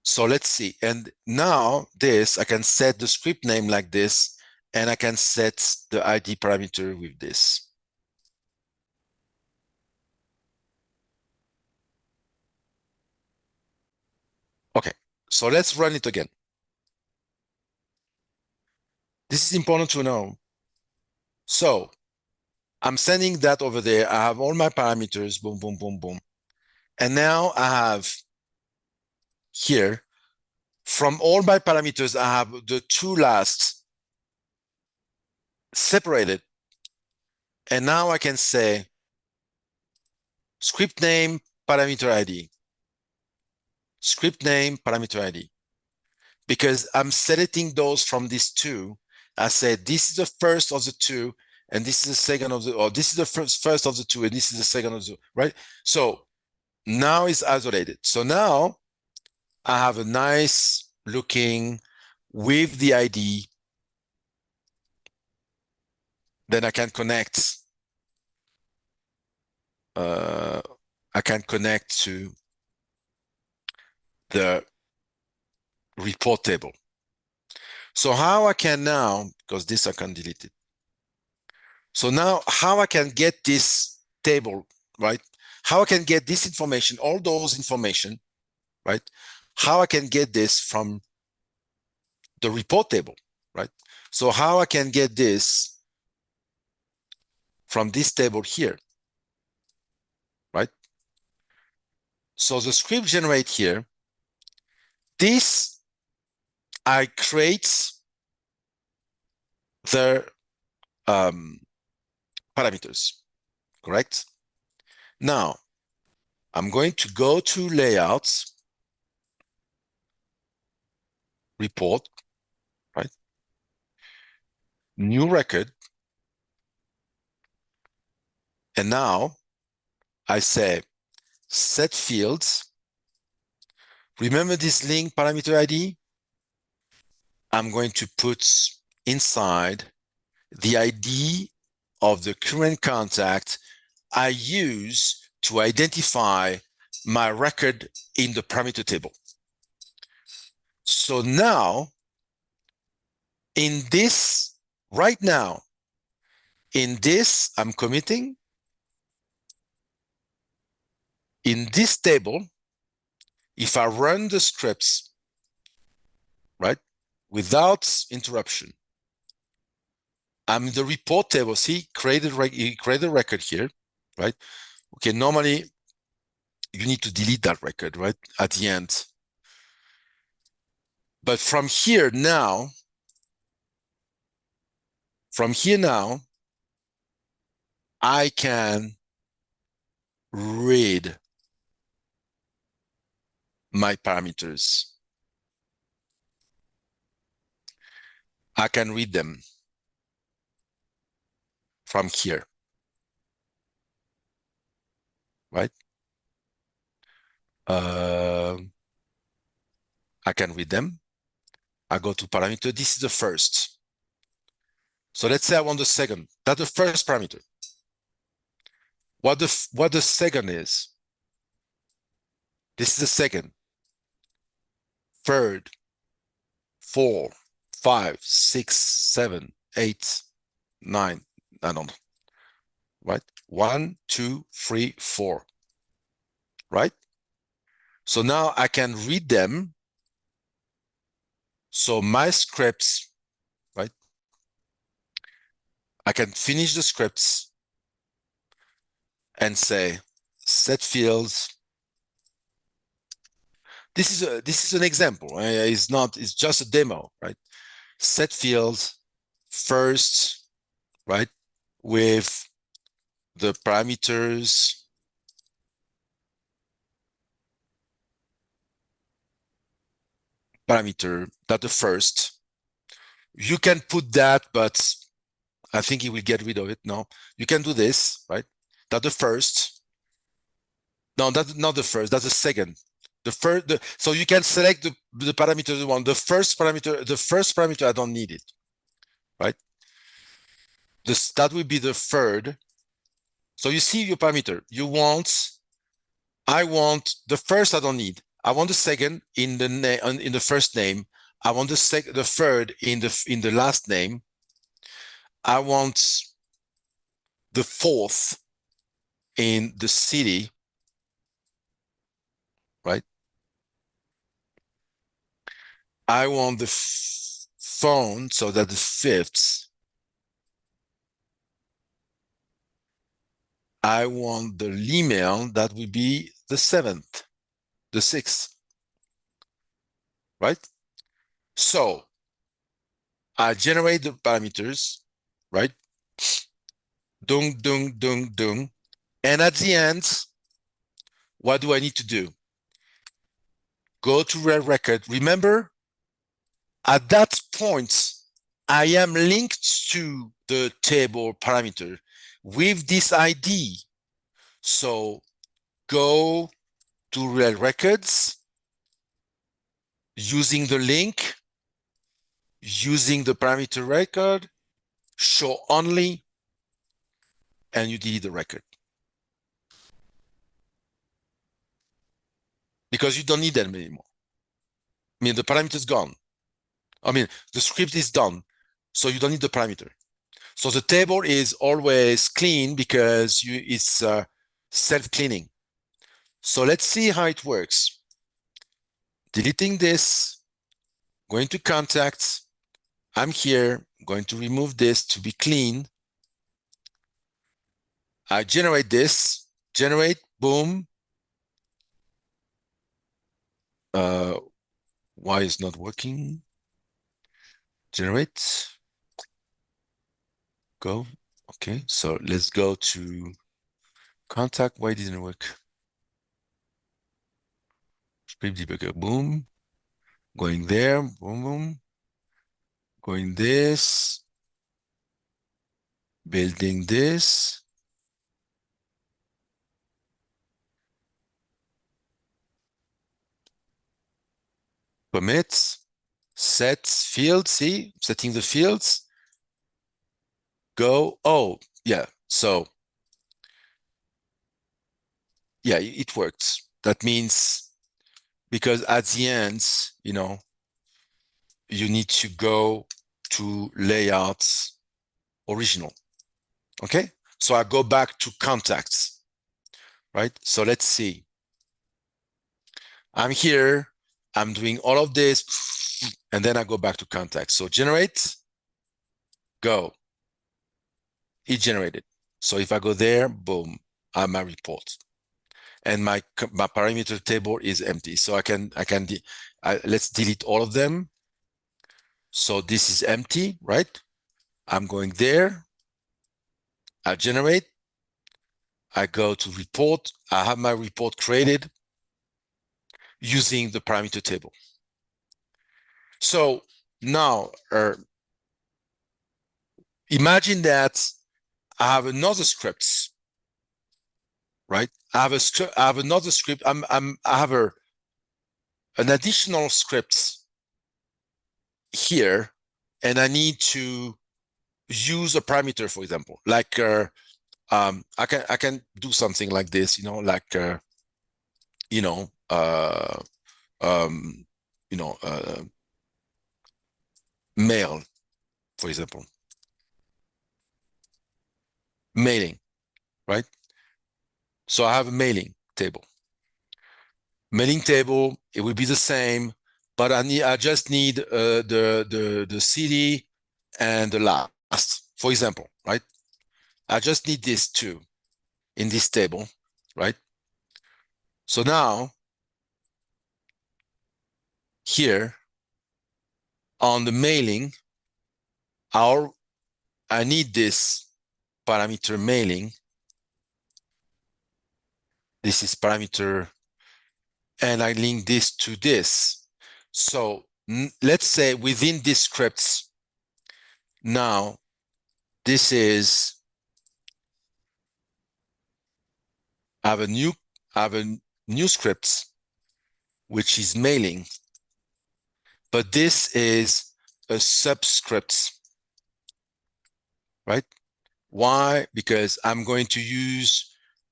So let's see. And now this, I can set the script name like this, and I can set the ID parameter with this. Okay, so let's run it again. This is important to know. So I'm sending that over there. I have all my parameters, boom, boom, boom, boom. And now I have here, from all my parameters, I have the two last separated. And now I can say script name, parameter ID. Script name, parameter ID. Because I'm selecting those from these two. I said, this is the first of the two, and this is the second of the, or this is the first of the two, and this is the second of the, right? So now it's isolated. So now I have a nice looking with the ID. Then I can connect. I can connect to the report table. So how I can now, because this I can delete it. So now how I can get this table, right? How I can get this information, all those information, right? How I can get this from the report table, right? So how I can get this from this table here, right? So the script generate here, this I create the parameters, correct? Now, I'm going to go to layouts, report, right? New record. And now I say set fields. Remember this link parameter ID? I'm going to put inside the ID of the current contact I use to identify my record in the parameter table. So now, in this, right now, in this, I'm committing. In this table, if I run the scripts, right, without interruption, I'm in the report table. See, he created a record here, right? Okay, normally you need to delete that record, right, at the end. But from here now, I can read my parameters. I can read them from here, right? I can read them. I go to parameter. This is the first. So let's say I want the second. That's the first parameter. What the second is? This is the second, third, 4, 5, 6, 7, 8, 9. I don't know. Right? 1, 2, 3, 4. Right? So now I can read them. So my scripts, right? I can finish the scripts and say set fields. This is an example. It's just a demo, right? Set fields first, right? With the parameters that the first. You can put that, but I think he will get rid of it. No, you can do this, right? That the first. No, that's not the first. That's the second. The first. So you can select the parameter one. The first parameter. I don't need it, right? That will be the third. So you see your parameter. I want the first. I don't need. I want the second in the first name. I want the third in the last name. I want the fourth in the city, right? I want the phone, so that the fifth. I want the email, that will be the seventh, the sixth, right? So I generate the parameters, right? Dung, dung, dung, dung. And at the end, what do I need to do? Go to record. Remember, at that point, I am linked to the table parameter with this ID. So go to real records, using the link, using the parameter record, show only, and you delete the record. Because you don't need them anymore. I mean, the parameter is gone. I mean, the script is done, so you don't need the parameter. So the table is always clean because it's self-cleaning. So let's see how it works. Deleting this, going to contacts. I'm here, going to remove this to be clean. I generate this, generate, boom. why is not working? Generate. Go. Okay, so let's go to contact. Why didn't it work? Script debugger. Boom. Going there. Boom, boom. Going this. Building this. Commits. Sets fields. See, setting the fields. Go. Oh, yeah. So, yeah, it works. That means because at the end, you know, you need to go to layouts original. Okay. So I go back to contacts, right? So let's see. I'm here. I'm doing all of this, and then I go back to contacts. So generate, go. It generated. So if I go there, boom, I have my report, and my parameter table is empty. So let's delete all of them. So this is empty, right? I'm going there. I generate. I go to report. I have my report created using the parameter table. So now, imagine that I have another script, right? I have another script. I have an additional script here, and I need to use a parameter, for example, like I can do something like this, you know, like you know, um, you know, mail, for example, mailing, right? So I have a mailing table. Mailing table, it will be the same, but I just need the city and the last, for example, right? I just need these two in this table, right? So now here on the mailing, I need this parameter mailing. This is parameter, and I link this to this. So let's say within these scripts, now this is, I have a new script, which is mailing, but this is a subscript, right? Why? Because I'm going to use,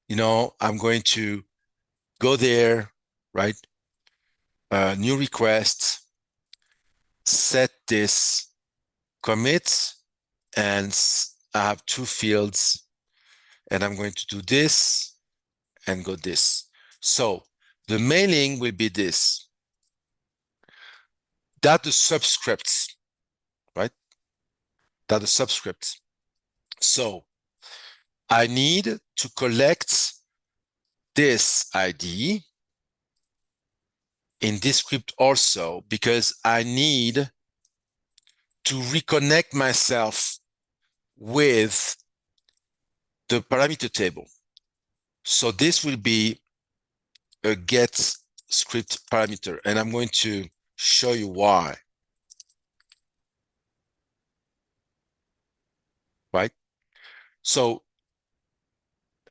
you know, I'm going to go there, right? New request, set this commit, and I have two fields, and I'm going to do this and go this. So the mailing will be this. That's the subscripts, right? That's the subscripts. So I need to collect this ID in this script also, because I need to reconnect myself with the parameter table. So this will be a get script parameter, and I'm going to show you why. Right? So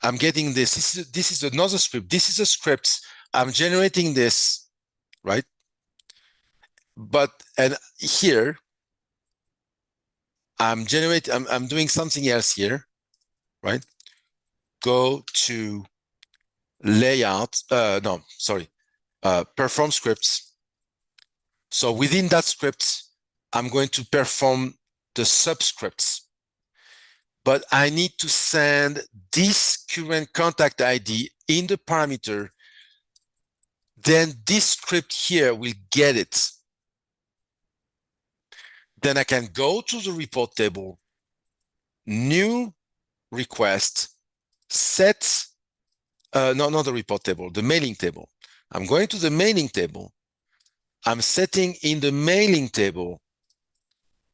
I'm getting this. This is another script. This is a script. I'm generating this, right? And here I'm doing something else here, right? Go to layout. No, sorry. Perform scripts. So within that script, I'm going to perform the subscripts. But I need to send this current contact ID in the parameter. Then this script here will get it. Then I can go to the report table, new request, set, no, not the report table, the mailing table. I'm going to the mailing table. I'm setting in the mailing table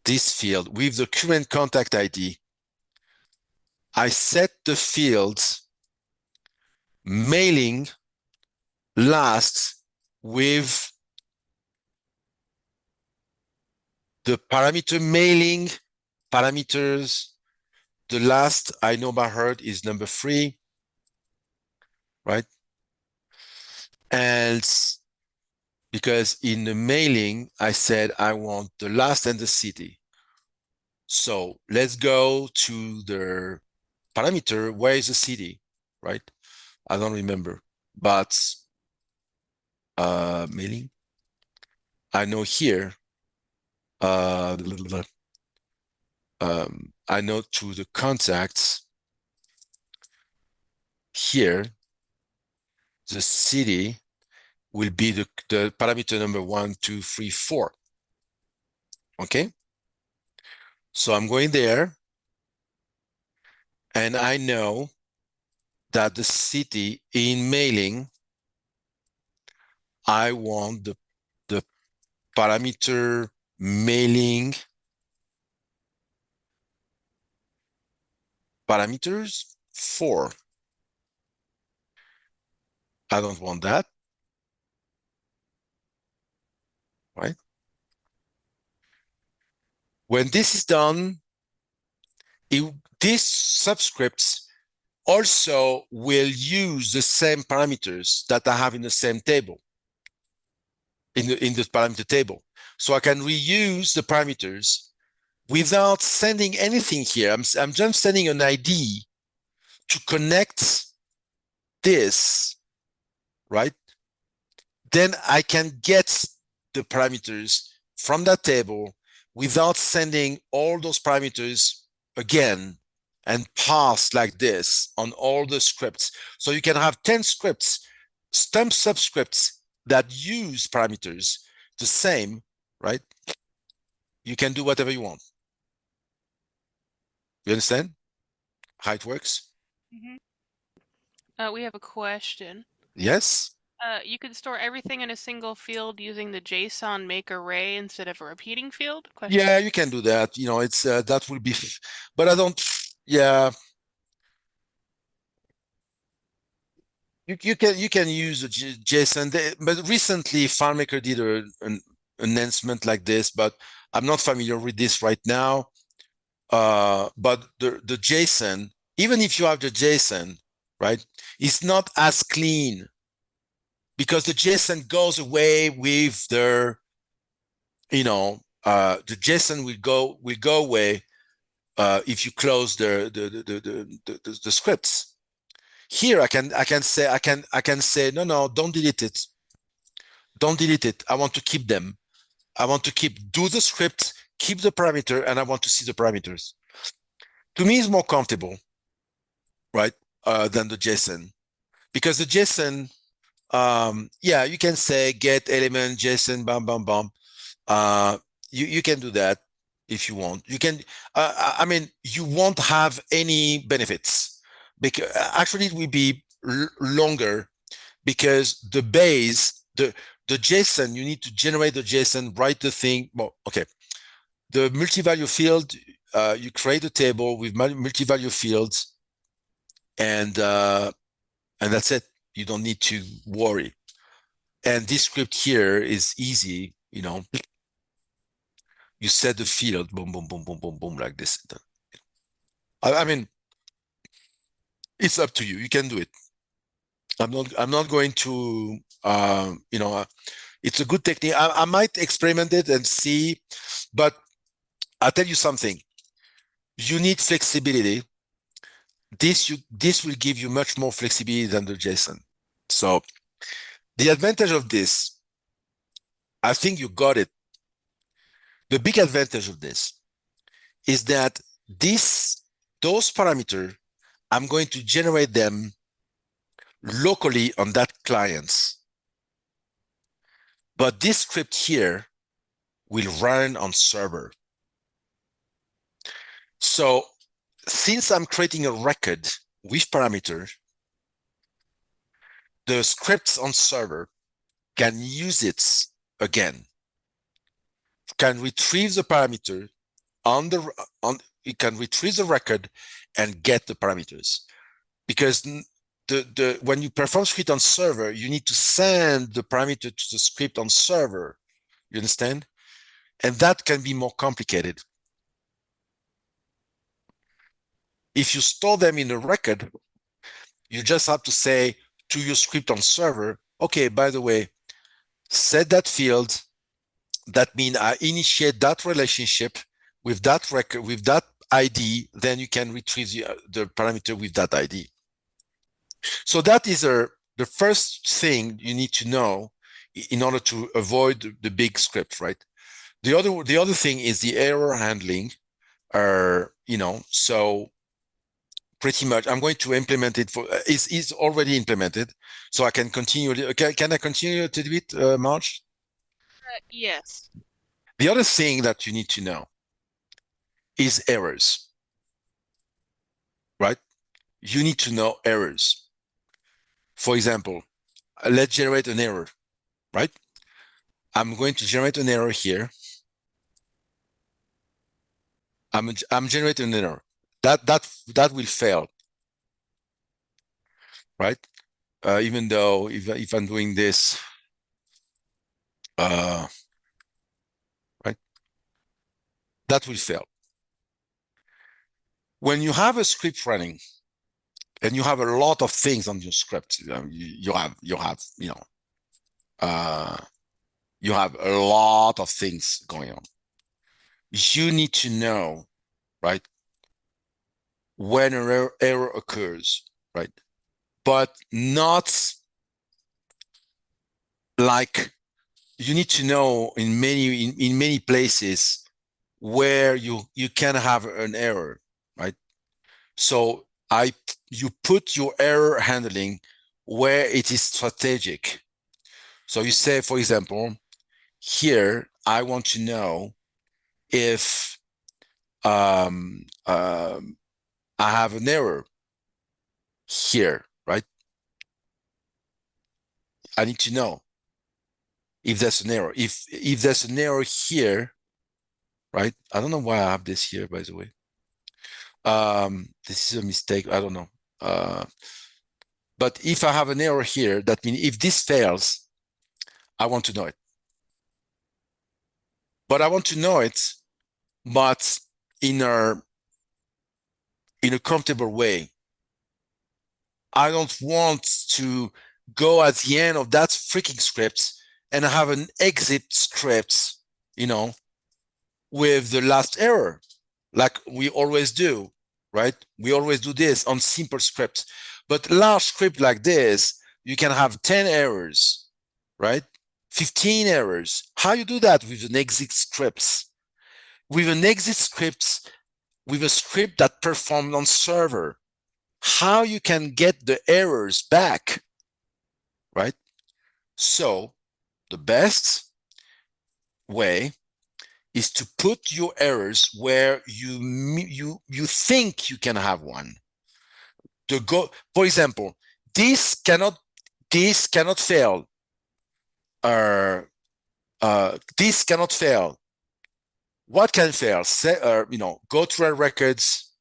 this field with the current contact ID. I set the fields mailing last with the parameter mailing parameters. The last I know by heart is number 3, right? And because in the mailing, I said I want the last and the city. So let's go to the parameter. Where is the city, right? I don't remember, but mailing. I know here, I know to the contacts here, the city will be the parameter number 1, 2, 3, 4. Okay. So I'm going there and I know that the city in mailing, I want the parameter mailing parameters 4. I don't want that, right? When this is done, these subscripts also will use the same parameters that I have in the same table, in the parameter table. So I can reuse the parameters without sending anything here. I'm just sending an ID to connect this, right? Then I can get the parameters from that table without sending all those parameters again and pass like this on all the scripts. So you can have 10 scripts, stump subscripts that use parameters the same, right? You can do whatever you want. You understand how it works? We have a question. Yes. You could store everything in a single field using the JSON make array instead of a repeating field? Yeah, you can do that. You know, it's that will be, but I don't. Yeah, you can use a JSON. But recently, FileMaker did an announcement like this, but I'm not familiar with this right now. But the JSON, even if you have the JSON, right, it's not as clean because the JSON goes away with the JSON will go away if you close the scripts. Here I can say no, don't delete it. Don't delete it. I want to keep them. I want to do the script, keep the parameter, and I want to see the parameters. To me, it's more comfortable, right, than the JSON, because the JSON, yeah, you can say get element JSON, bam, bam, bam. You can do that if you want. You can. I mean, you won't have any benefits because actually it will be longer because the base, the JSON, you need to generate the JSON, write the thing. Well, okay. The multi-value field, you create a table with multi-value fields, and that's it. You don't need to worry. And this script here is easy. You know, you set the field, boom, boom, boom, boom, boom, boom, like this. I mean, it's up to you. You can do it. I'm not going to, it's a good technique. I might experiment it and see, but I'll tell you something. You need flexibility. This will give you much more flexibility than the JSON. So the advantage of this, I think you got it. The big advantage of this is that those parameters, I'm going to generate them locally on that client. But this script here will run on server. So since I'm creating a record with parameters, the scripts on server can use it again, can retrieve the parameter it can retrieve the record and get the parameters. Because when you perform script on server, you need to send the parameter to the script on server. You understand? And that can be more complicated. If you store them in a record, you just have to say to your script on server, okay, by the way, set that field. That means I initiate that relationship with that record, with that ID, then you can retrieve the parameter with that ID. So that is the first thing you need to know in order to avoid the big script, right? The other thing is the error handling. So pretty much I'm going to implement it is already implemented, so I can continue. Can I continue to do it, Marge? Yes. The other thing that you need to know is errors, right? You need to know errors. For example, let's generate an error, right? I'm going to generate an error here. I'm generating an error. That will fail, right? Even though if I'm doing this, right, that will fail. When you have a script running and you have a lot of things on your script, you have a lot of things going on. You need to know, right, when an error occurs, right? But not like you need to know in many places where you can have an error, right? So you put your error handling where it is strategic. So you say, for example, here I want to know if I have an error here, right? I need to know if there's an error. If there's an error here, right? I don't know why I have this here, by the way. This is a mistake. I don't know. But if I have an error here, that means if this fails, I want to know it. But I want to know it, but in a comfortable way. I don't want to go at the end of that freaking script and have an exit script, with the last error, like we always do, right? We always do this on simple scripts. But large script like this, you can have 10 errors, right? 15 errors. How you do that with an exit scripts? With an exit scripts, with a script that performed on server, how you can get the errors back, right? So the best way is to put your errors where you think you can have one. For example, this cannot fail. This cannot fail. What can fail? Go through records,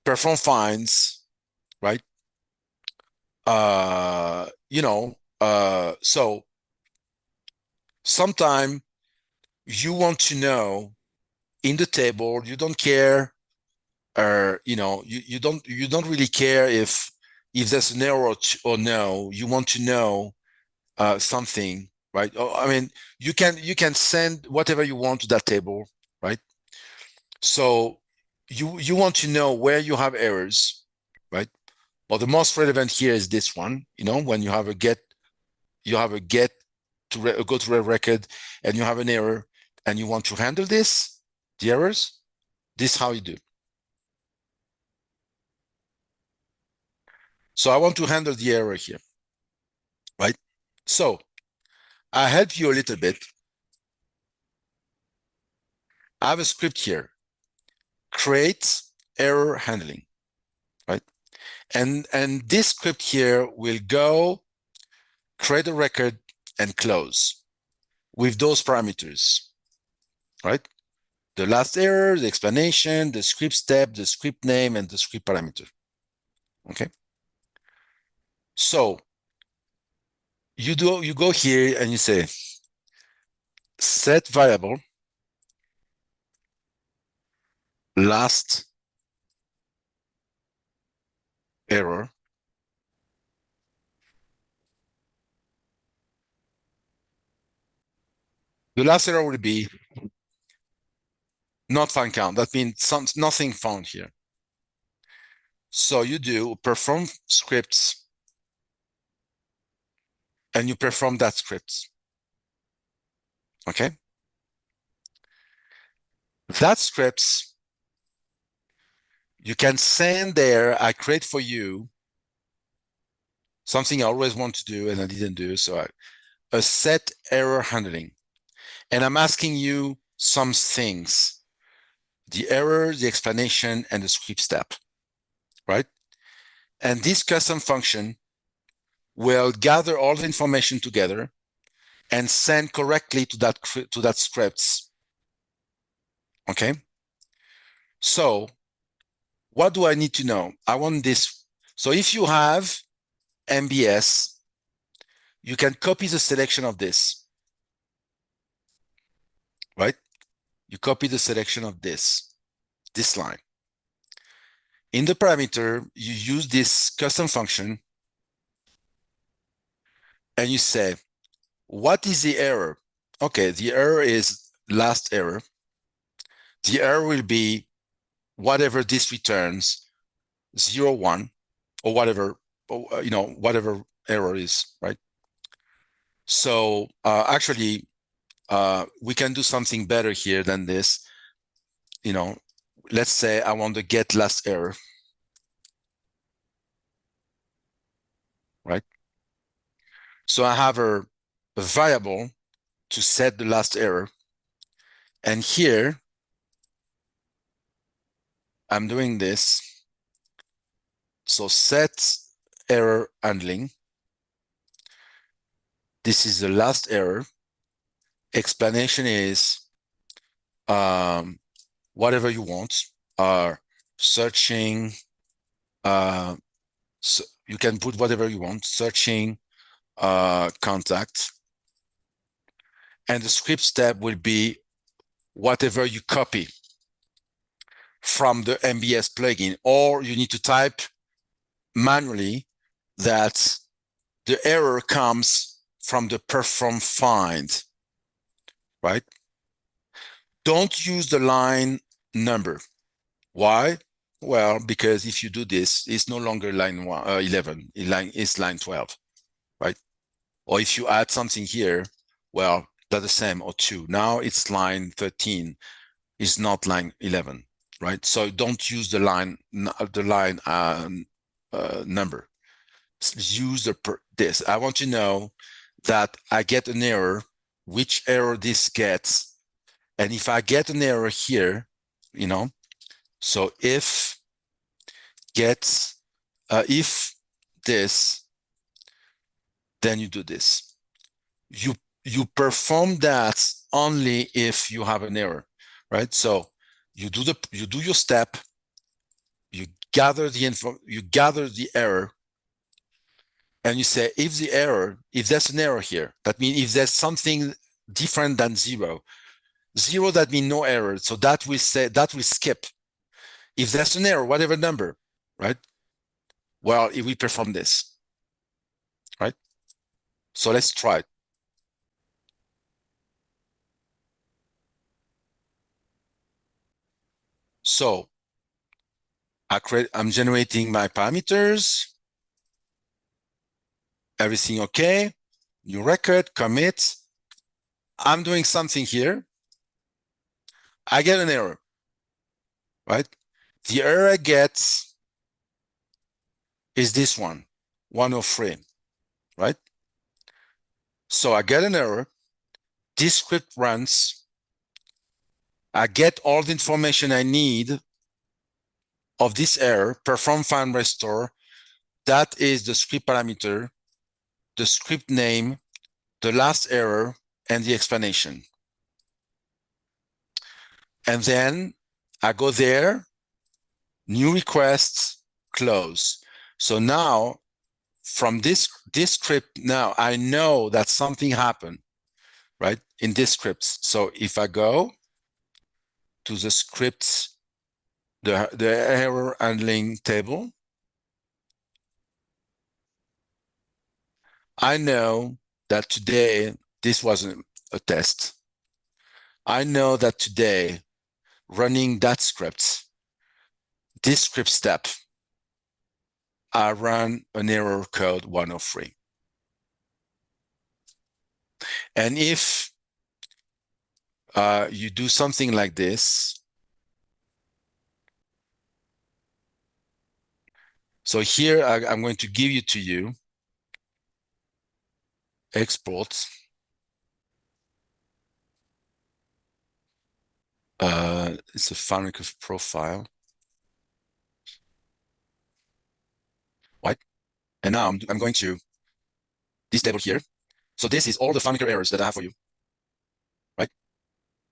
perform finds, right? So sometime you want to know in the table, you don't care, you don't really care if there's an error or no. You want to know something, right? I mean, you can send whatever you want to that table, right? So you want to know where you have errors, right? Well, the most relevant here is this one. When you have a get to go to a record and you have an error and you want to handle the errors. This is how you do. So I want to handle the error here, right? So I help you a little bit. I have a script here, create error handling, right? And this script here will go create a record and close. with those parameters, right? The last error, the explanation, the script step, the script name, and the script parameter. Okay. So you go here and you say set variable last error the last error will be not found count. That means nothing found here. So you do perform scripts and you perform that script. Okay. That scripts you can send there. I create for you something I always want to do and I didn't do. So a set error handling. And I'm asking you some things, the error, the explanation, and the script step, right? And this custom function will gather all the information together and send correctly to that scripts. Okay. So what do I need to know? I want this. So if you have MBS, you can copy the selection of this, right? You copy the selection of this line. In the parameter, you use this custom function and you say, what is the error? Okay, the error is last error. The error will be whatever this returns, 0, 1, or whatever, whatever error is, right? So actually, we can do something better here than this. Let's say I want to get last error, right? So I have a variable to set the last error. And here, I'm doing this. So set error handling. This is the last error. Explanation is whatever you want. Searching. So you can put whatever you want. Searching contact. And the script step will be whatever you copy from the MBS plugin, or you need to type manually that the error comes from the perform find, right? Don't use the line number. Why? Well, because if you do this, it's no longer line 11, it's line 12, right? Or if you add something here, well, that's the same, or 2. Now it's line 13, it's not line 11, right? So don't use the line number. Use this. I want to know that I get an error, which error this gets. And if I get an error here, so if gets, if this, then you do this. You perform that only if you have an error, right? So you do your step, you gather the info, you gather the error, and you say if there's an error here, that means if there's something different than 0, that means no error. So that will skip. If there's an error, whatever number, right? Well, if we perform this, right? So let's try it. So I'm generating my parameters. Everything okay. New record, commit. I'm doing something here. I get an error, right? The error I get is this one, 103, right? So I get an error. This script runs. I get all the information I need of this error, perform find restore. That is the script parameter, the script name, the last error, and the explanation. And then I go there, new requests, close. So now from this script, now I know that something happened, right, in this script. So if I go to the scripts, the error handling table, I know that today this wasn't a test. I know that today running that script, this script step, I run an error code 103. And if you do something like this, so here I'm going to give you to you export. It's a FileMaker profile, right? And now I'm going to this table here. So this is all the FileMaker errors that I have for you, right?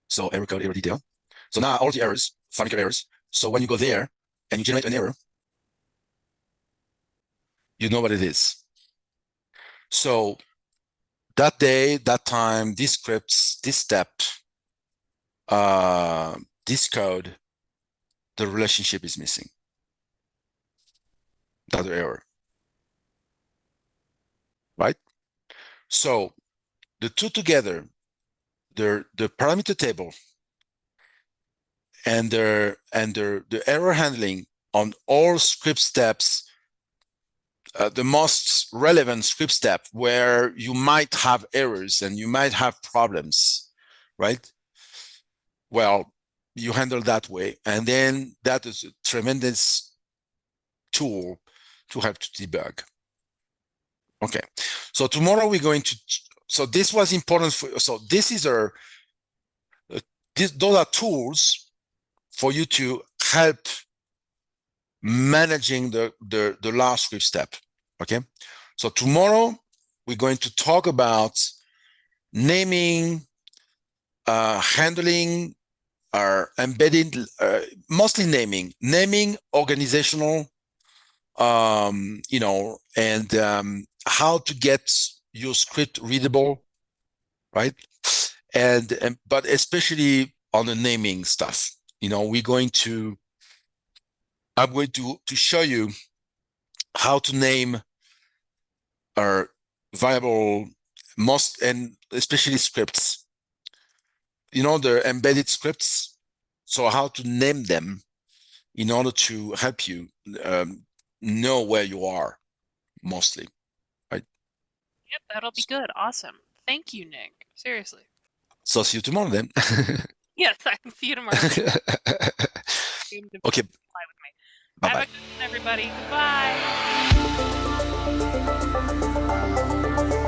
So error code, error detail. So now all the errors, FileMaker errors. So when you go there and you generate an error, you know what it is. So that day, that time, these scripts, this step, this code, the relationship is missing. That's the error, right? So the two together, the parameter table and the error handling on all script steps, the most relevant script step where you might have errors and you might have problems, right? Well, you handle that way. And then that is a tremendous tool to help to debug. Okay, so tomorrow we're going to, so this was important for, so this is those are tools for you to help managing the last script step. Okay, so tomorrow we're going to talk about naming, handling, embedded, mostly naming, organizational, and how to get your script readable, right? And but especially on the naming stuff, I'm going to show you how to name our variable, most and especially scripts, the embedded scripts. So how to name them in order to help you know where you are mostly, right? Yep, that'll be good. Awesome. Thank you, Nick. Seriously. So see you tomorrow then. Yes, I can see you tomorrow. Okay. Fly with me. Bye Have bye. a good one, everybody. Goodbye.